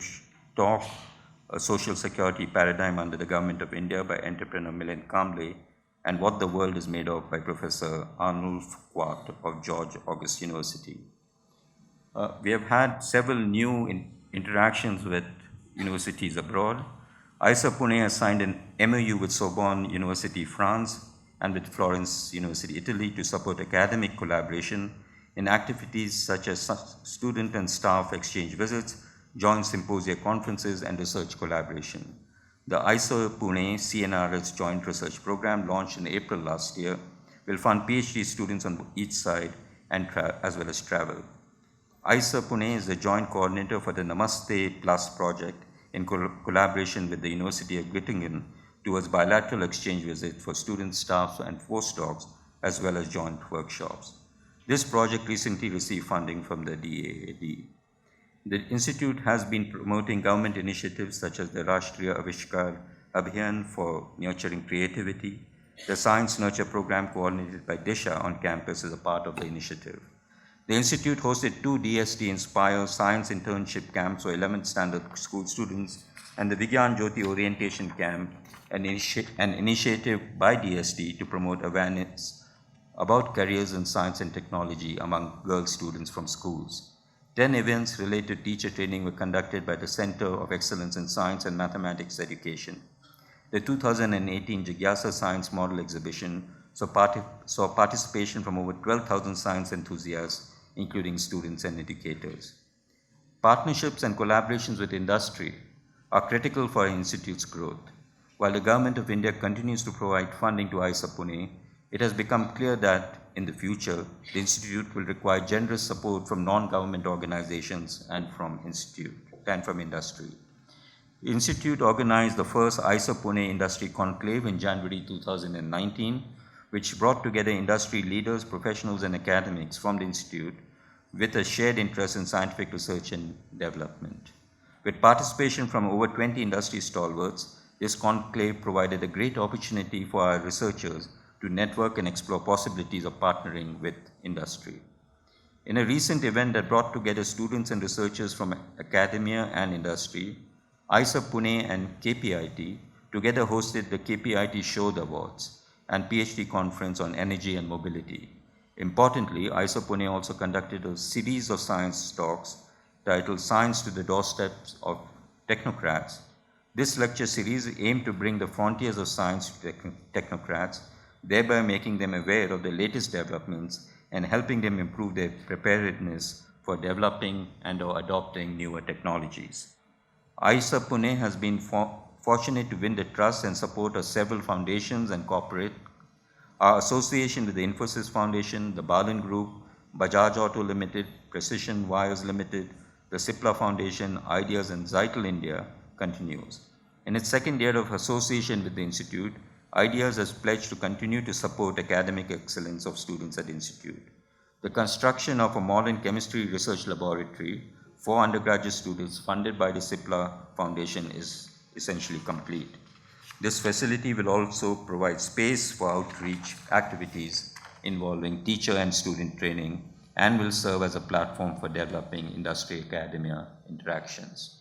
Talk, a Social Security Paradigm under the Government of India by entrepreneur Milind Kamble, and What the World is Made of by Professor Arnulf Quart of George August University. We have had several new interactions with universities abroad. IISER Pune has signed an MOU with Sorbonne University, France, and with Florence University, Italy, to support academic collaboration in activities such as student and staff exchange visits, joint symposia conferences, and research collaboration. The IISER Pune CNRS Joint Research Program, launched in April last year, will fund PhD students on each side and as well as travel. IISER Pune is the joint coordinator for the Namaste Plus project in collaboration with the University of Göttingen towards bilateral exchange visits for students, staff, and postdocs, as well as joint workshops. This project recently received funding from the DAAD. The Institute has been promoting government initiatives such as the Rashtriya Avishkar Abhiyan for nurturing creativity. The Science Nurture program coordinated by Disha on campus is a part of the initiative. The Institute hosted 2 DST Inspire Science Internship Camps for 11th Standard School students and the Vigyan Jyoti Orientation Camp, an initiative by DST to promote awareness about careers in science and technology among girl students from schools. 10 events related to teacher training were conducted by the Center of Excellence in Science and Mathematics Education. The 2018 Jigyasa Science Model Exhibition saw participation from over 12,000 science enthusiasts, including students and educators. Partnerships and collaborations with industry are critical for our institute's growth. While the Government of India continues to provide funding to IISER Pune, it has become clear that in the future, the institute will require generous support from non-government organizations and from industry. The institute organized the first IISER Pune Industry Conclave in January 2019, which brought together industry leaders, professionals, and academics from the institute with a shared interest in scientific research and development. With participation from over 20 industry stalwarts, this conclave provided a great opportunity for our researchers to network and explore possibilities of partnering with industry. In a recent event that brought together students and researchers from academia and industry, IISER Pune and KPIT together hosted the KPIT Shode Awards and PhD conference on energy and mobility. Importantly, IISER Pune also conducted a series of science talks titled Science to the Doorsteps of Technocrats, This lecture series aimed to bring the frontiers of science to technocrats, thereby making them aware of the latest developments and helping them improve their preparedness for developing and or adopting newer technologies. IISER Pune has been fortunate to win the trust and support of several foundations and corporate. Our association with the Infosys Foundation, the Balan Group, Bajaj Auto Limited, Precision Wires Limited, the Cipla Foundation, Ideas and Zytel India continues. In its second year of association with the Institute, Ideas has pledged to continue to support academic excellence of students at the Institute. The construction of a modern chemistry research laboratory for undergraduate students funded by the Cipla Foundation is essentially complete. This facility will also provide space for outreach activities involving teacher and student training and will serve as a platform for developing industry-academia interactions.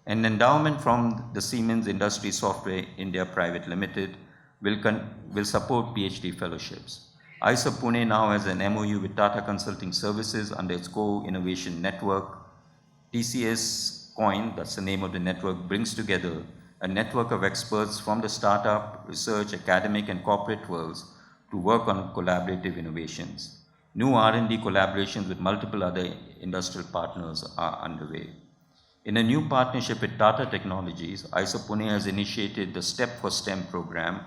An endowment from the Siemens Industry Software India Private Limited will support PhD fellowships. IISER Pune now has an MOU with Tata Consulting Services under its co-innovation network. TCS Coin, that's the name of the network, brings together a network of experts from the startup, research, academic and corporate worlds to work on collaborative innovations. New R&D collaborations with multiple other industrial partners are underway. In a new partnership with Tata Technologies, IISER Pune has initiated the STEP for STEM program,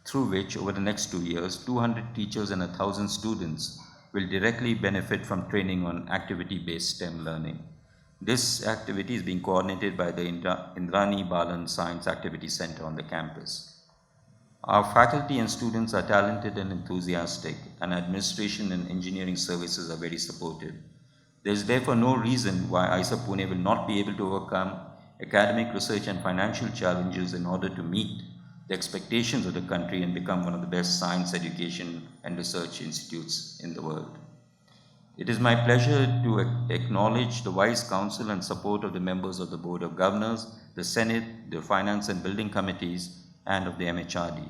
through which over the next 2 years, 200 teachers and 1,000 students will directly benefit from training on activity-based STEM learning. This activity is being coordinated by the Indrani Balan Science Activity Center on the campus. Our faculty and students are talented and enthusiastic, and administration and engineering services are very supportive. There is therefore no reason why IISER Pune will not be able to overcome academic, research and financial challenges in order to meet the expectations of the country and become one of the best science education and research institutes in the world. It is my pleasure to acknowledge the wise counsel and support of the members of the Board of Governors, the Senate, the Finance and Building Committees, and of the MHRD.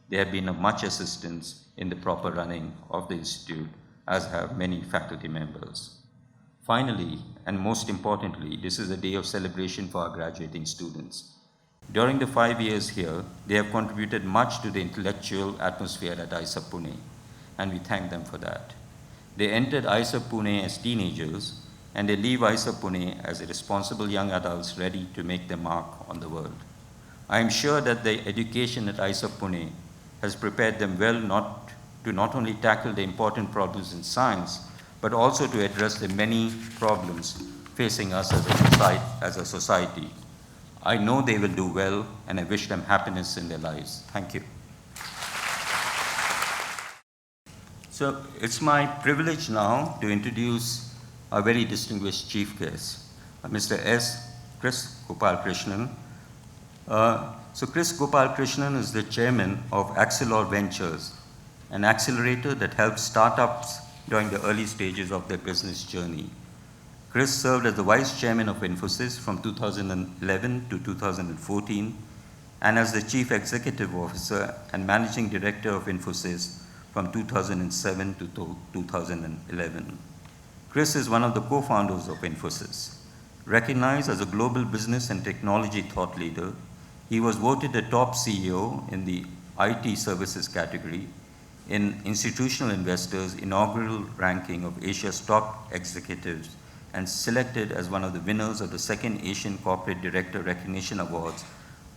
They have been of much assistance in the proper running of the Institute, as have many faculty members. Finally, and most importantly, this is a day of celebration for our graduating students. During the 5 years here, they have contributed much to the intellectual atmosphere at IISER Pune, and we thank them for that. They entered IISER Pune as teenagers, and they leave IISER Pune as responsible young adults ready to make their mark on the world. I am sure that their education at IISER Pune has prepared them well not only tackle the important problems in science, but also to address the many problems facing us as a society. I know they will do well, and I wish them happiness in their lives. Thank you. So it's my privilege now to introduce our very distinguished chief guest, Mr. Kris Gopalakrishnan. So Kris Gopalakrishnan is the chairman of Axilor Ventures, an accelerator that helps startups during the early stages of their business journey. Kris served as the vice chairman of Infosys from 2011 to 2014 and as the chief executive officer and managing director of Infosys from 2007 to 2011. Kris is one of the co-founders of Infosys. Recognized as a global business and technology thought leader, he was voted the top CEO in the IT services category in Institutional Investors' inaugural ranking of Asia's top executives and selected as one of the winners of the second Asian Corporate Director Recognition Awards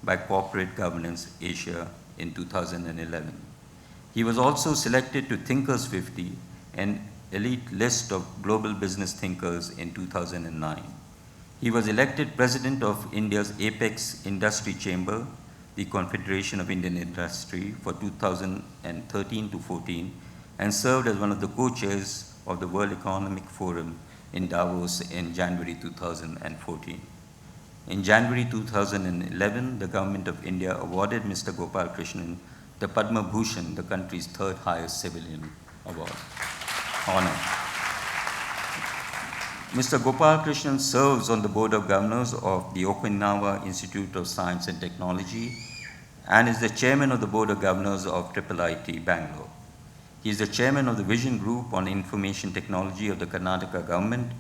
by Corporate Governance Asia in 2011. He was also selected to Thinkers 50, an elite list of global business thinkers in 2009. He was elected president of India's apex industry chamber, the Confederation of Indian Industry, for 2013 to 14, and served as one of the co-chairs of the World Economic Forum in Davos in January 2014. In January 2011, the Government of India awarded Mr. Gopalakrishnan the Padma Bhushan, the country's third highest civilian award, honor. Mr. Gopalakrishnan serves on the Board of Governors of the Okinawa Institute of Science and Technology and is the chairman of the Board of Governors of IIIT Bangalore. He is the chairman of the Vision Group on Information Technology of the Karnataka government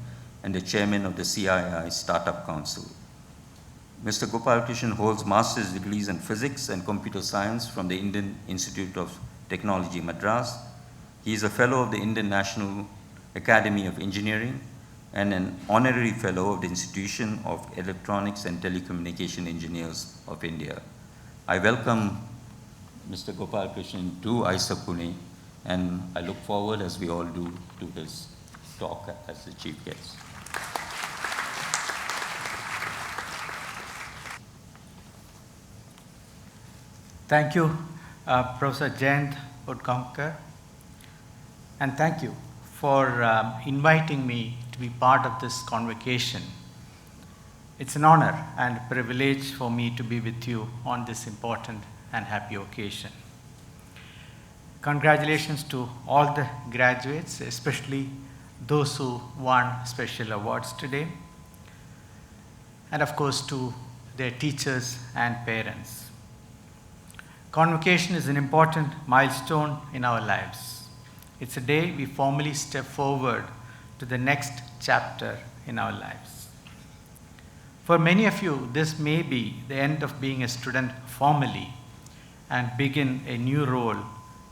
and the chairman of the CII Startup Council. Mr. Gopalakrishnan holds master's degrees in physics and computer science from the Indian Institute of Technology, Madras. He is a fellow of the Indian National Academy of Engineering and an honorary fellow of the Institution of Electronics and Telecommunication Engineers of India. I welcome Mr. Gopalakrishnan to IISER Pune, and I look forward, as we all do, to his talk as the chief guest. Thank you, Professor Jayant Udkamkar, and thank you for inviting me to be part of this convocation. It's an honor and a privilege for me to be with you on this important and happy occasion. Congratulations to all the graduates, especially those who won special awards today, and of course to their teachers and parents. Convocation is an important milestone in our lives. It's a day we formally step forward to the next chapter in our lives. For many of you, this may be the end of being a student formally and begin a new role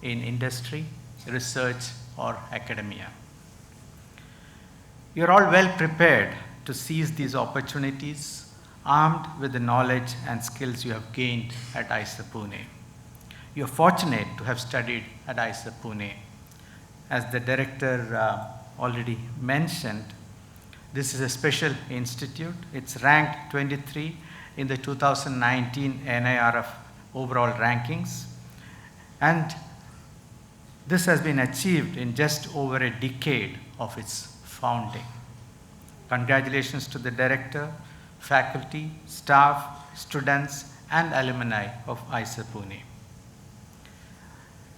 in industry, research, or academia. You're all well prepared to seize these opportunities, armed with the knowledge and skills you have gained at IISER Pune. You're fortunate to have studied at IISER Pune. As the director already mentioned, this is a special institute. It's ranked 23 in the 2019 NIRF overall rankings, and this has been achieved in just over a decade of its founding. Congratulations to the director, faculty, staff, students, and alumni of IISER Pune.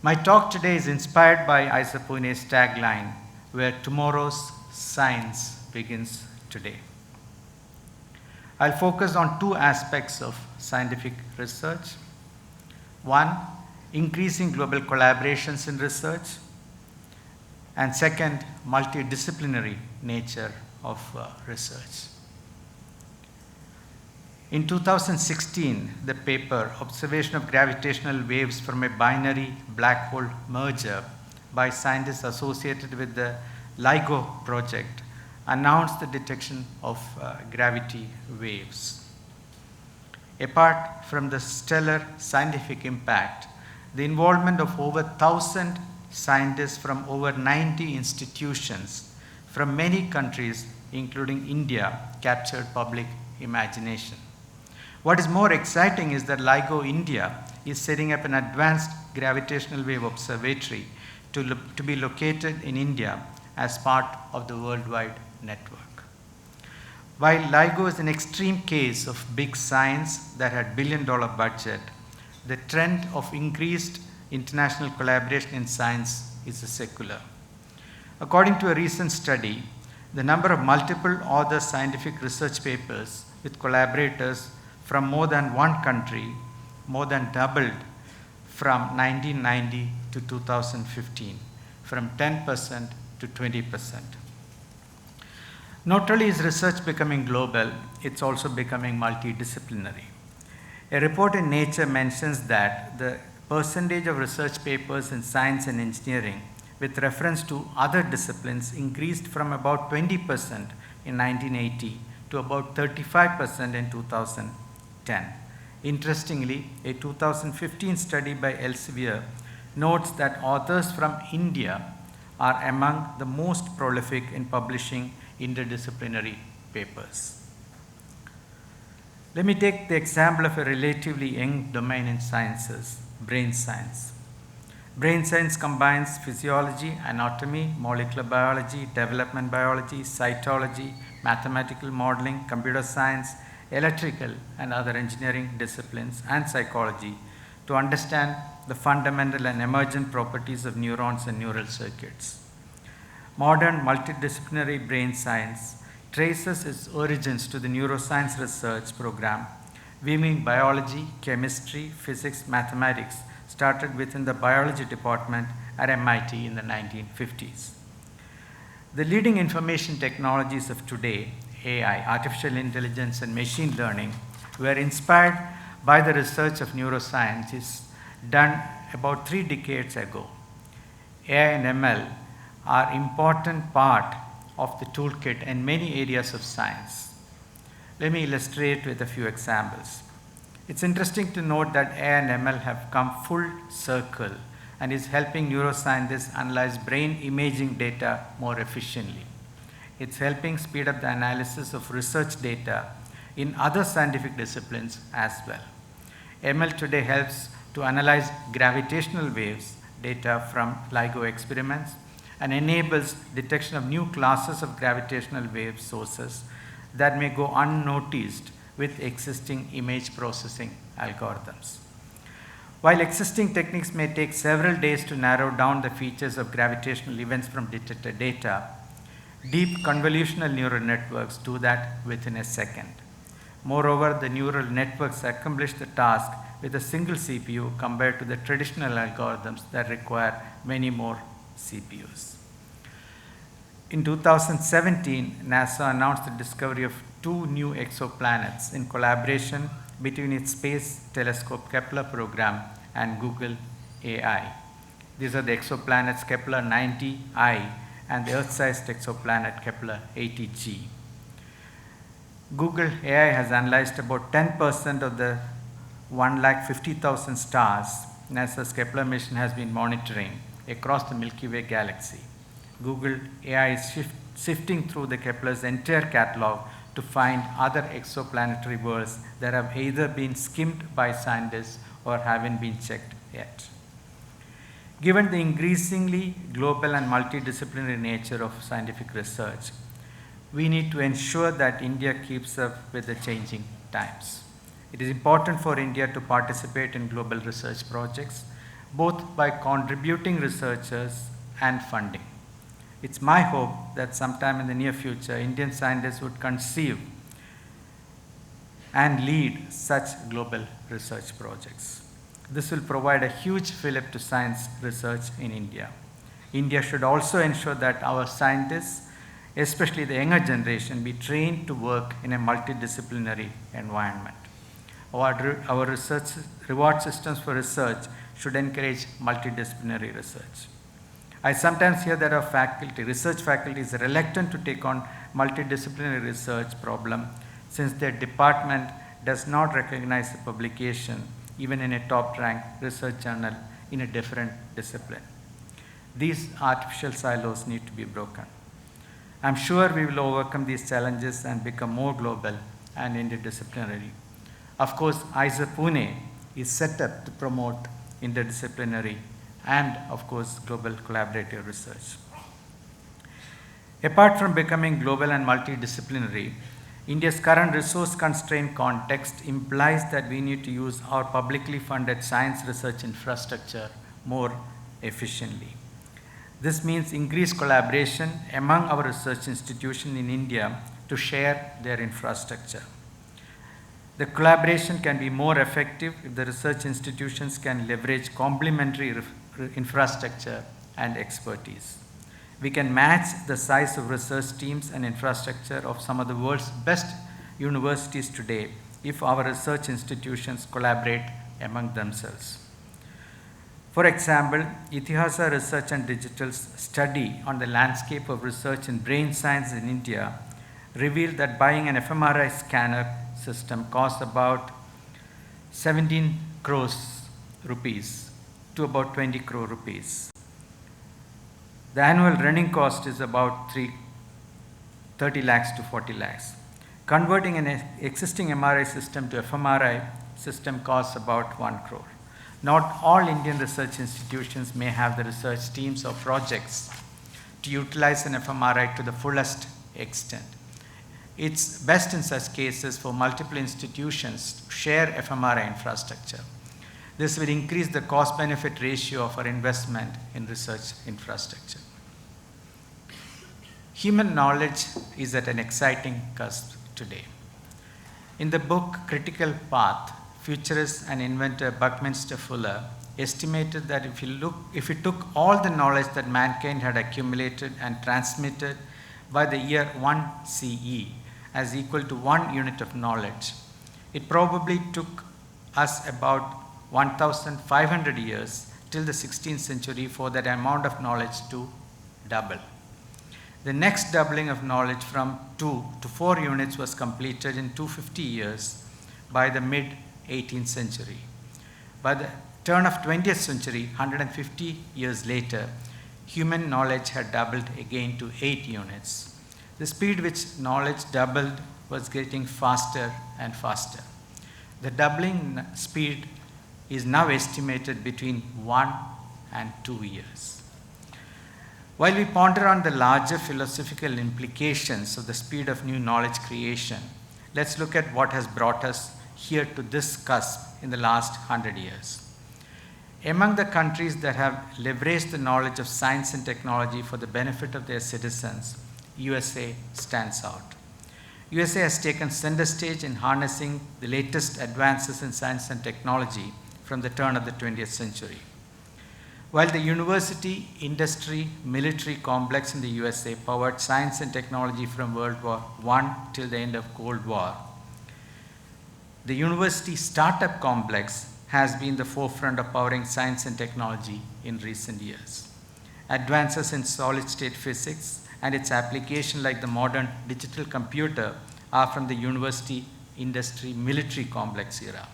My talk today is inspired by IISER Pune's tagline, where tomorrow's science begins today. I'll focus on two aspects of scientific research. One, increasing global collaborations in research, and second, multidisciplinary nature of research. In 2016, the paper Observation of Gravitational Waves from a Binary Black Hole Merger by scientists associated with the LIGO project announced the detection of gravity waves. Apart from the stellar scientific impact, the involvement of over 1,000 scientists from over 90 institutions from many countries, including India, captured public imagination. What is more exciting is that LIGO India is setting up an advanced gravitational wave observatory to be located in India as part of the worldwide network. While LIGO is an extreme case of big science that had billion-dollar budget, the trend of increased international collaboration in science is secular. According to a recent study, the number of multiple author scientific research papers with collaborators from more than one country more than doubled from 1990 to 2015, from 10% to 20%. Not only is research becoming global, it's also becoming multidisciplinary. A report in Nature mentions that the percentage of research papers in science and engineering with reference to other disciplines increased from about 20% in 1980 to about 35% in 2010. Interestingly, a 2015 study by Elsevier notes that authors from India are among the most prolific in publishing interdisciplinary papers. Let me take the example of a relatively young domain in sciences, brain science. Brain science combines physiology, anatomy, molecular biology, development biology, cytology, mathematical modeling, computer science, electrical and other engineering disciplines, and psychology to understand the fundamental and emergent properties of neurons and neural circuits. Modern multidisciplinary brain science traces its origins to the neuroscience research program, weaving biology, chemistry, physics, mathematics, started within the biology department at MIT in the 1950s. The leading information technologies of today, AI, artificial intelligence, and machine learning, were inspired by the research of neuroscientists done about 3 decades ago. AI and ML are important part of the toolkit in many areas of science. Let me illustrate with a few examples. It's interesting to note that AI and ML have come full circle and is helping neuroscientists analyze brain imaging data more efficiently. It's helping speed up the analysis of research data in other scientific disciplines as well. ML today helps to analyze gravitational waves data from LIGO experiments and enables detection of new classes of gravitational wave sources that may go unnoticed with existing image processing algorithms. While existing techniques may take several days to narrow down the features of gravitational events from detected data, deep convolutional neural networks do that within a second. Moreover, the neural networks accomplish the task with a single CPU compared to the traditional algorithms that require many more CPUs. In 2017, NASA announced the discovery of 2 new exoplanets in collaboration between its Space Telescope Kepler program and Google AI. These are the exoplanets Kepler 90I and the Earth-sized exoplanet Kepler 80G. Google AI has analyzed about 10% of the 150,000 stars NASA's Kepler mission has been monitoring across the Milky Way galaxy. Google AI is sifting through the Kepler's entire catalog to find other exoplanetary worlds that have either been skimmed by scientists or haven't been checked yet. Given the increasingly global and multidisciplinary nature of scientific research, we need to ensure that India keeps up with the changing times. It is important for India to participate in global research projects, both by contributing researchers and funding. It's my hope that sometime in the near future, Indian scientists would conceive and lead such global research projects. This will provide a huge fillip to science research in India. India should also ensure that our scientists, especially the younger generation, be trained to work in a multidisciplinary environment. Our research reward systems for research should encourage multidisciplinary research. I sometimes hear that our research faculty is reluctant to take on multidisciplinary research problem since their department does not recognize a publication even in a top-ranked research journal in a different discipline. These artificial silos need to be broken. I'm sure we will overcome these challenges and become more global and interdisciplinary. Of course, IISER Pune is set up to promote interdisciplinary and, of course, global collaborative research. Apart from becoming global and multidisciplinary, India's current resource-constrained context implies that we need to use our publicly funded science research infrastructure more efficiently. This means increased collaboration among our research institutions in India to share their infrastructure. The collaboration can be more effective if the research institutions can leverage complementary infrastructure and expertise. We can match the size of research teams and infrastructure of some of the world's best universities today if our research institutions collaborate among themselves. For example, IISER Research and Digital's study on the landscape of research in brain science in India revealed that buying an fMRI scanner system costs about 17 crores rupees to about 20 crore rupees. The annual running cost is about 30 lakhs to 40 lakhs. Converting an existing MRI system to fMRI system costs about 1 crore. Not all Indian research institutions may have the research teams or projects to utilize an fMRI to the fullest extent. It's best in such cases for multiple institutions to share fMRI infrastructure. This will increase the cost-benefit ratio of our investment in research infrastructure. Human knowledge is at an exciting cusp today. In the book Critical Path, futurist and inventor Buckminster Fuller estimated that if we took all the knowledge that mankind had accumulated and transmitted by the year 1 CE as equal to 1 unit of knowledge, It probably took us about 1,500 years till the 16th century for that amount of knowledge to double. The next doubling of knowledge from 2 to 4 units was completed in 250 years by the mid-18th century. By the turn of 20th century, 150 years later, human knowledge had doubled again to 8 units. The speed which knowledge doubled was getting faster and faster. The doubling speed is now estimated between 1 and 2 years. While we ponder on the larger philosophical implications of the speed of new knowledge creation, let's look at what has brought us here to this cusp in the last 100 years. Among the countries that have leveraged the knowledge of science and technology for the benefit of their citizens, USA stands out. USA has taken center stage in harnessing the latest advances in science and technology from the turn of the 20th century. While the university, industry, military complex in the USA powered science and technology from World War I till the end of Cold War, the university startup complex has been the forefront of powering science and technology in recent years. Advances in solid-state physics and its application like the modern digital computer are from the university, industry, military complex era.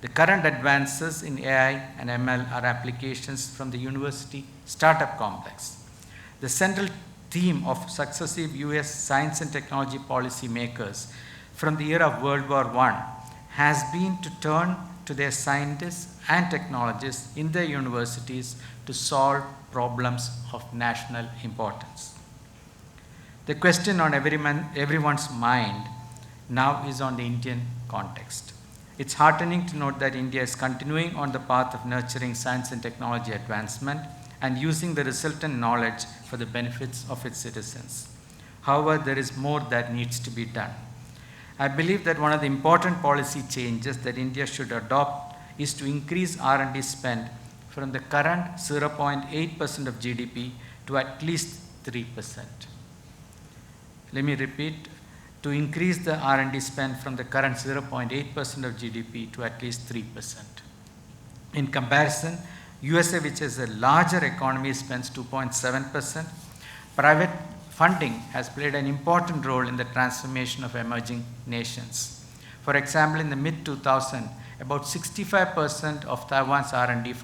The current advances in AI and ML are applications from the university startup complex. The central theme of successive US science and technology policy makers from the era of World War I has been to turn to their scientists and technologists in their universities to solve problems of national importance. The question on everyone's mind now is on the Indian context. It's heartening to note that India is continuing on the path of nurturing science and technology advancement and using the resultant knowledge for the benefits of its citizens. However, there is more that needs to be done. I believe that one of the important policy changes that India should adopt is to increase R&D spend from the current 0.8% of GDP to at least 3%. Let me repeat, to increase the R&D spend from the current 0.8% of GDP to at least 3%. In comparison, USA, which is a larger economy, spends 2.7%. Private funding has played an important role in the transformation of emerging nations. For example, in the mid-2000s, about 65% of Taiwan's R&D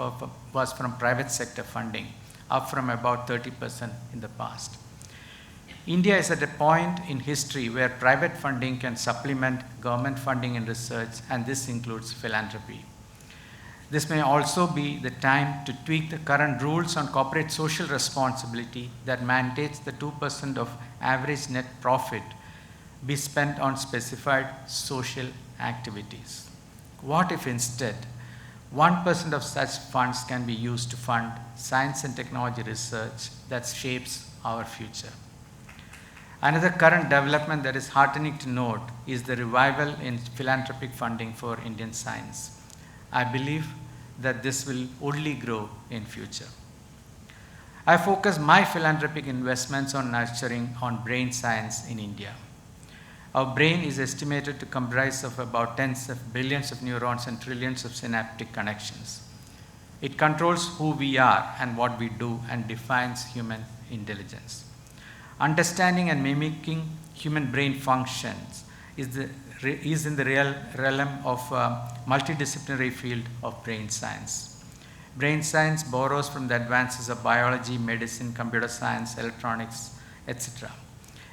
was from private sector funding, up from about 30% in the past. India is at a point in history where private funding can supplement government funding in research, and this includes philanthropy. This may also be the time to tweak the current rules on corporate social responsibility that mandates the 2% of average net profit be spent on specified social activities. What if instead 1% of such funds can be used to fund science and technology research that shapes our future? Another current development that is heartening to note is the revival in philanthropic funding for Indian science. I believe that this will only grow in future. I focus my philanthropic investments on nurturing on brain science in India. Our brain is estimated to comprise of about tens of billions of neurons and trillions of synaptic connections. It controls who we are and what we do and defines human intelligence. Understanding and mimicking human brain functions is in the real realm of multidisciplinary field of brain science. Brain science borrows from the advances of biology, medicine, computer science, electronics, etc.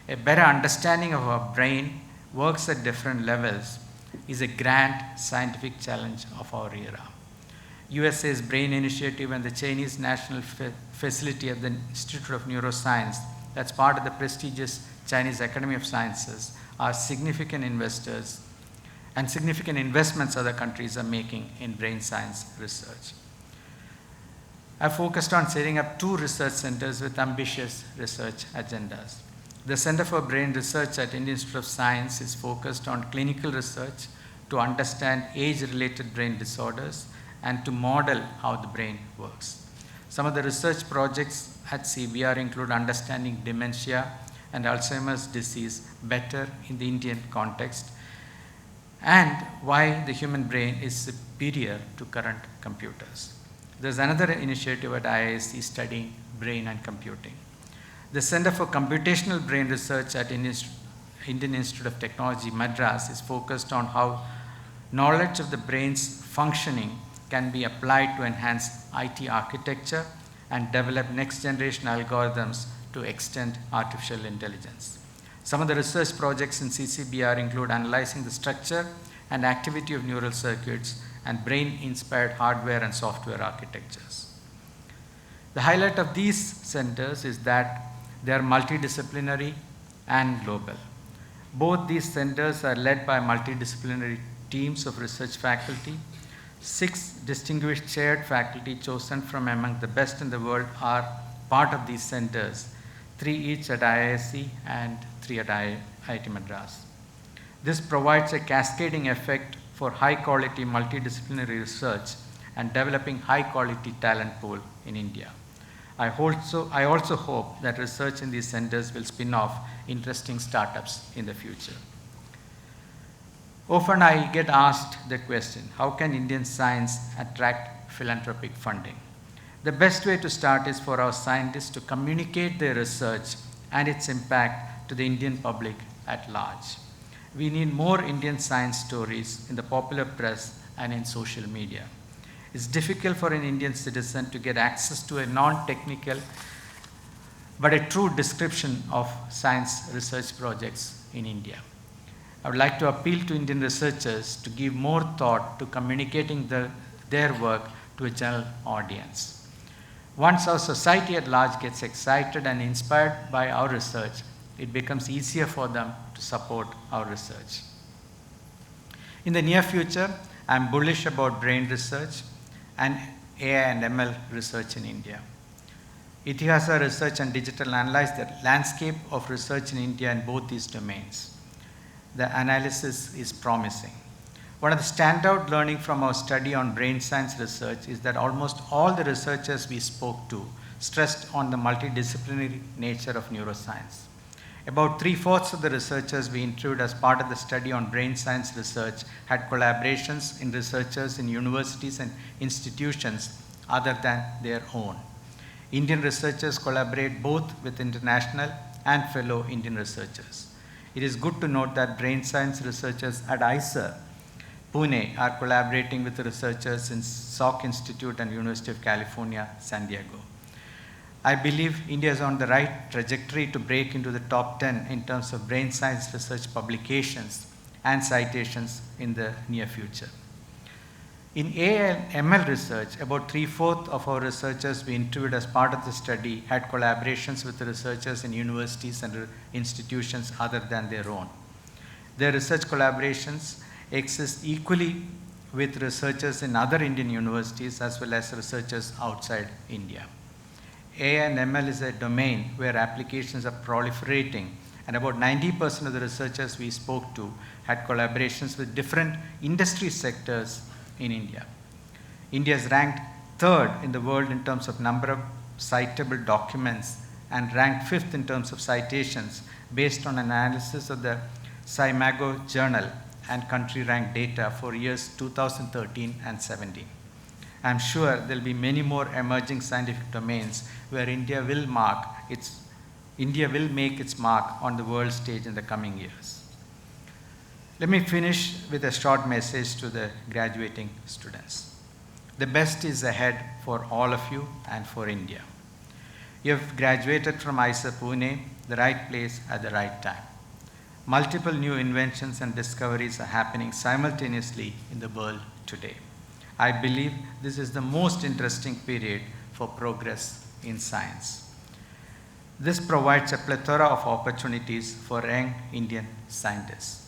A better understanding of our brain works at different levels is a grand scientific challenge of our era. USA's Brain Initiative and the Chinese National Facility at the Institute of Neuroscience, that's part of the prestigious Chinese Academy of Sciences, are significant investors and significant investments other countries are making in brain science research. I focused on setting up 2 research centers with ambitious research agendas. The Center for Brain Research at Indian Institute of Science is focused on clinical research to understand age-related brain disorders and to model how the brain works. Some of the research projects at CBR include understanding dementia and Alzheimer's disease better in the Indian context and why the human brain is superior to current computers. There's another initiative at IISc studying brain and computing. The Center for Computational Brain Research at Indian Institute of Technology, Madras, is focused on how knowledge of the brain's functioning can be applied to enhance IT architecture and develop next-generation algorithms to extend artificial intelligence. Some of the research projects in CCBR include analyzing the structure and activity of neural circuits and brain-inspired hardware and software architectures. The highlight of these centers is that they are multidisciplinary and global. Both these centers are led by multidisciplinary teams of research faculty. 6 distinguished chaired faculty chosen from among the best in the world are part of these centers, 3 each at IISc and 3 at IIT Madras. This provides a cascading effect for high-quality multidisciplinary research and developing high-quality talent pool in India. I also hope that research in these centers will spin off interesting startups in the future. Often I get asked the question, how can Indian science attract philanthropic funding? The best way to start is for our scientists to communicate their research and its impact to the Indian public at large. We need more Indian science stories in the popular press and in social media. It's difficult for an Indian citizen to get access to a non-technical but a true description of science research projects in India. I would like to appeal to Indian researchers to give more thought to communicating their work to a general audience. Once our society at large gets excited and inspired by our research, it becomes easier for them to support our research. In the near future, I am bullish about brain research and AI and ML research in India. IISER Research and Digital analyze the landscape of research in India in both these domains. The analysis is promising. One of the standout learning from our study on brain science research is that almost all the researchers we spoke to stressed on the multidisciplinary nature of neuroscience. About 3/4 of the researchers we interviewed as part of the study on brain science research had collaborations in researchers in universities and institutions other than their own. Indian researchers collaborate both with international and fellow Indian researchers. It is good to note that brain science researchers at IISER Pune are collaborating with researchers in Salk Institute and University of California, San Diego. I believe India is on the right trajectory to break into the top 10 in terms of brain science research publications and citations in the near future. In AI and ML research, about 3/4 of our researchers we interviewed as part of the study had collaborations with the researchers in universities and institutions other than their own. Their research collaborations exist equally with researchers in other Indian universities as well as researchers outside India. AI and ML is a domain where applications are proliferating, and about 90% of the researchers we spoke to had collaborations with different industry sectors in India. India is ranked 3rd in the world in terms of number of citable documents and ranked 5th in terms of citations based on analysis of the Scimago journal and country rank data for years 2013 and 17. I'm sure there'll be many more emerging scientific domains where India will make its mark on the world stage in the coming years. Let me finish with a short message to the graduating students. The best is ahead for all of you and for India. You have graduated from IISER Pune, the right place at the right time. Multiple new inventions and discoveries are happening simultaneously in the world today. I believe this is the most interesting period for progress in science. This provides a plethora of opportunities for young Indian scientists.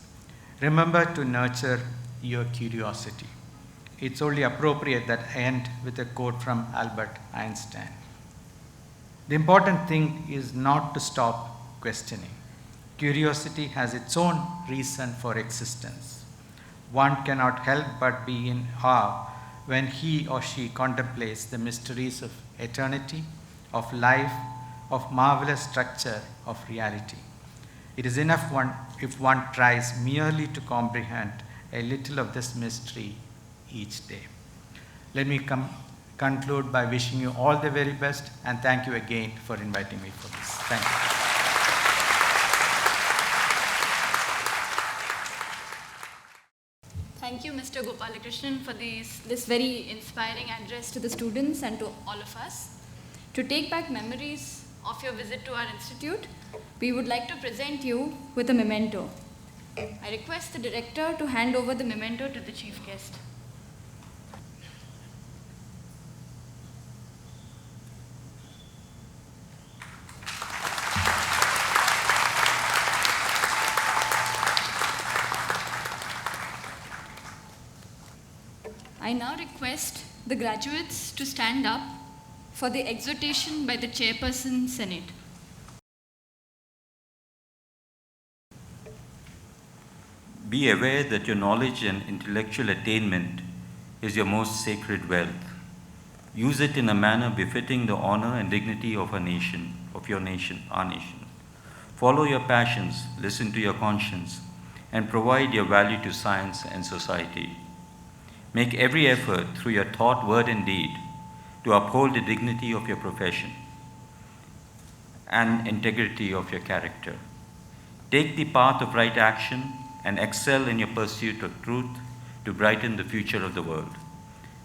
Remember to nurture your curiosity. It's only appropriate that I end with a quote from Albert Einstein. The important thing is not to stop questioning. Curiosity has its own reason for existence. One cannot help but be in awe when he or she contemplates the mysteries of eternity, of life, of marvelous structure of reality. It is enough if one tries merely to comprehend a little of this mystery each day. Let me conclude by wishing you all the very best, and thank you again for inviting me for this. Thank you. Thank you, Mr. Gopalakrishnan, for this very inspiring address to the students and to all of us. To take back memories of your visit to our institute, we would like to present you with a memento. I request the director to hand over the memento to the chief guest. I now request the graduates to stand up for the exhortation by the Chairperson, Senate. Be aware that your knowledge and intellectual attainment is your most sacred wealth. Use it in a manner befitting the honor and dignity of our nation. Follow your passions, listen to your conscience, and provide your value to science and society. Make every effort through your thought, word, and deed to uphold the dignity of your profession and integrity of your character. Take the path of right action and excel in your pursuit of truth to brighten the future of the world.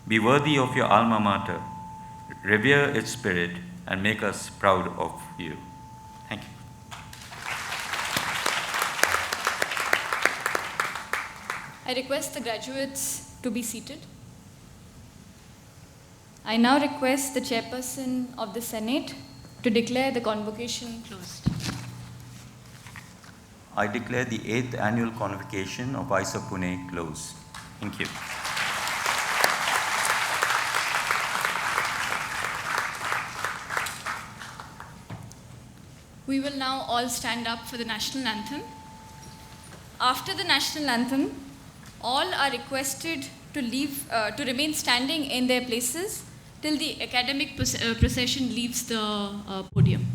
Be worthy of your alma mater, revere its spirit, and make us proud of you. Thank you. I request the graduates to be seated. I now request the Chairperson of the Senate to declare the convocation closed. I declare the 8th annual convocation of IISER Pune closed. Thank you. We will now all stand up for the national anthem. After the national anthem, all are requested to remain standing in their places till the academic procession leaves the podium.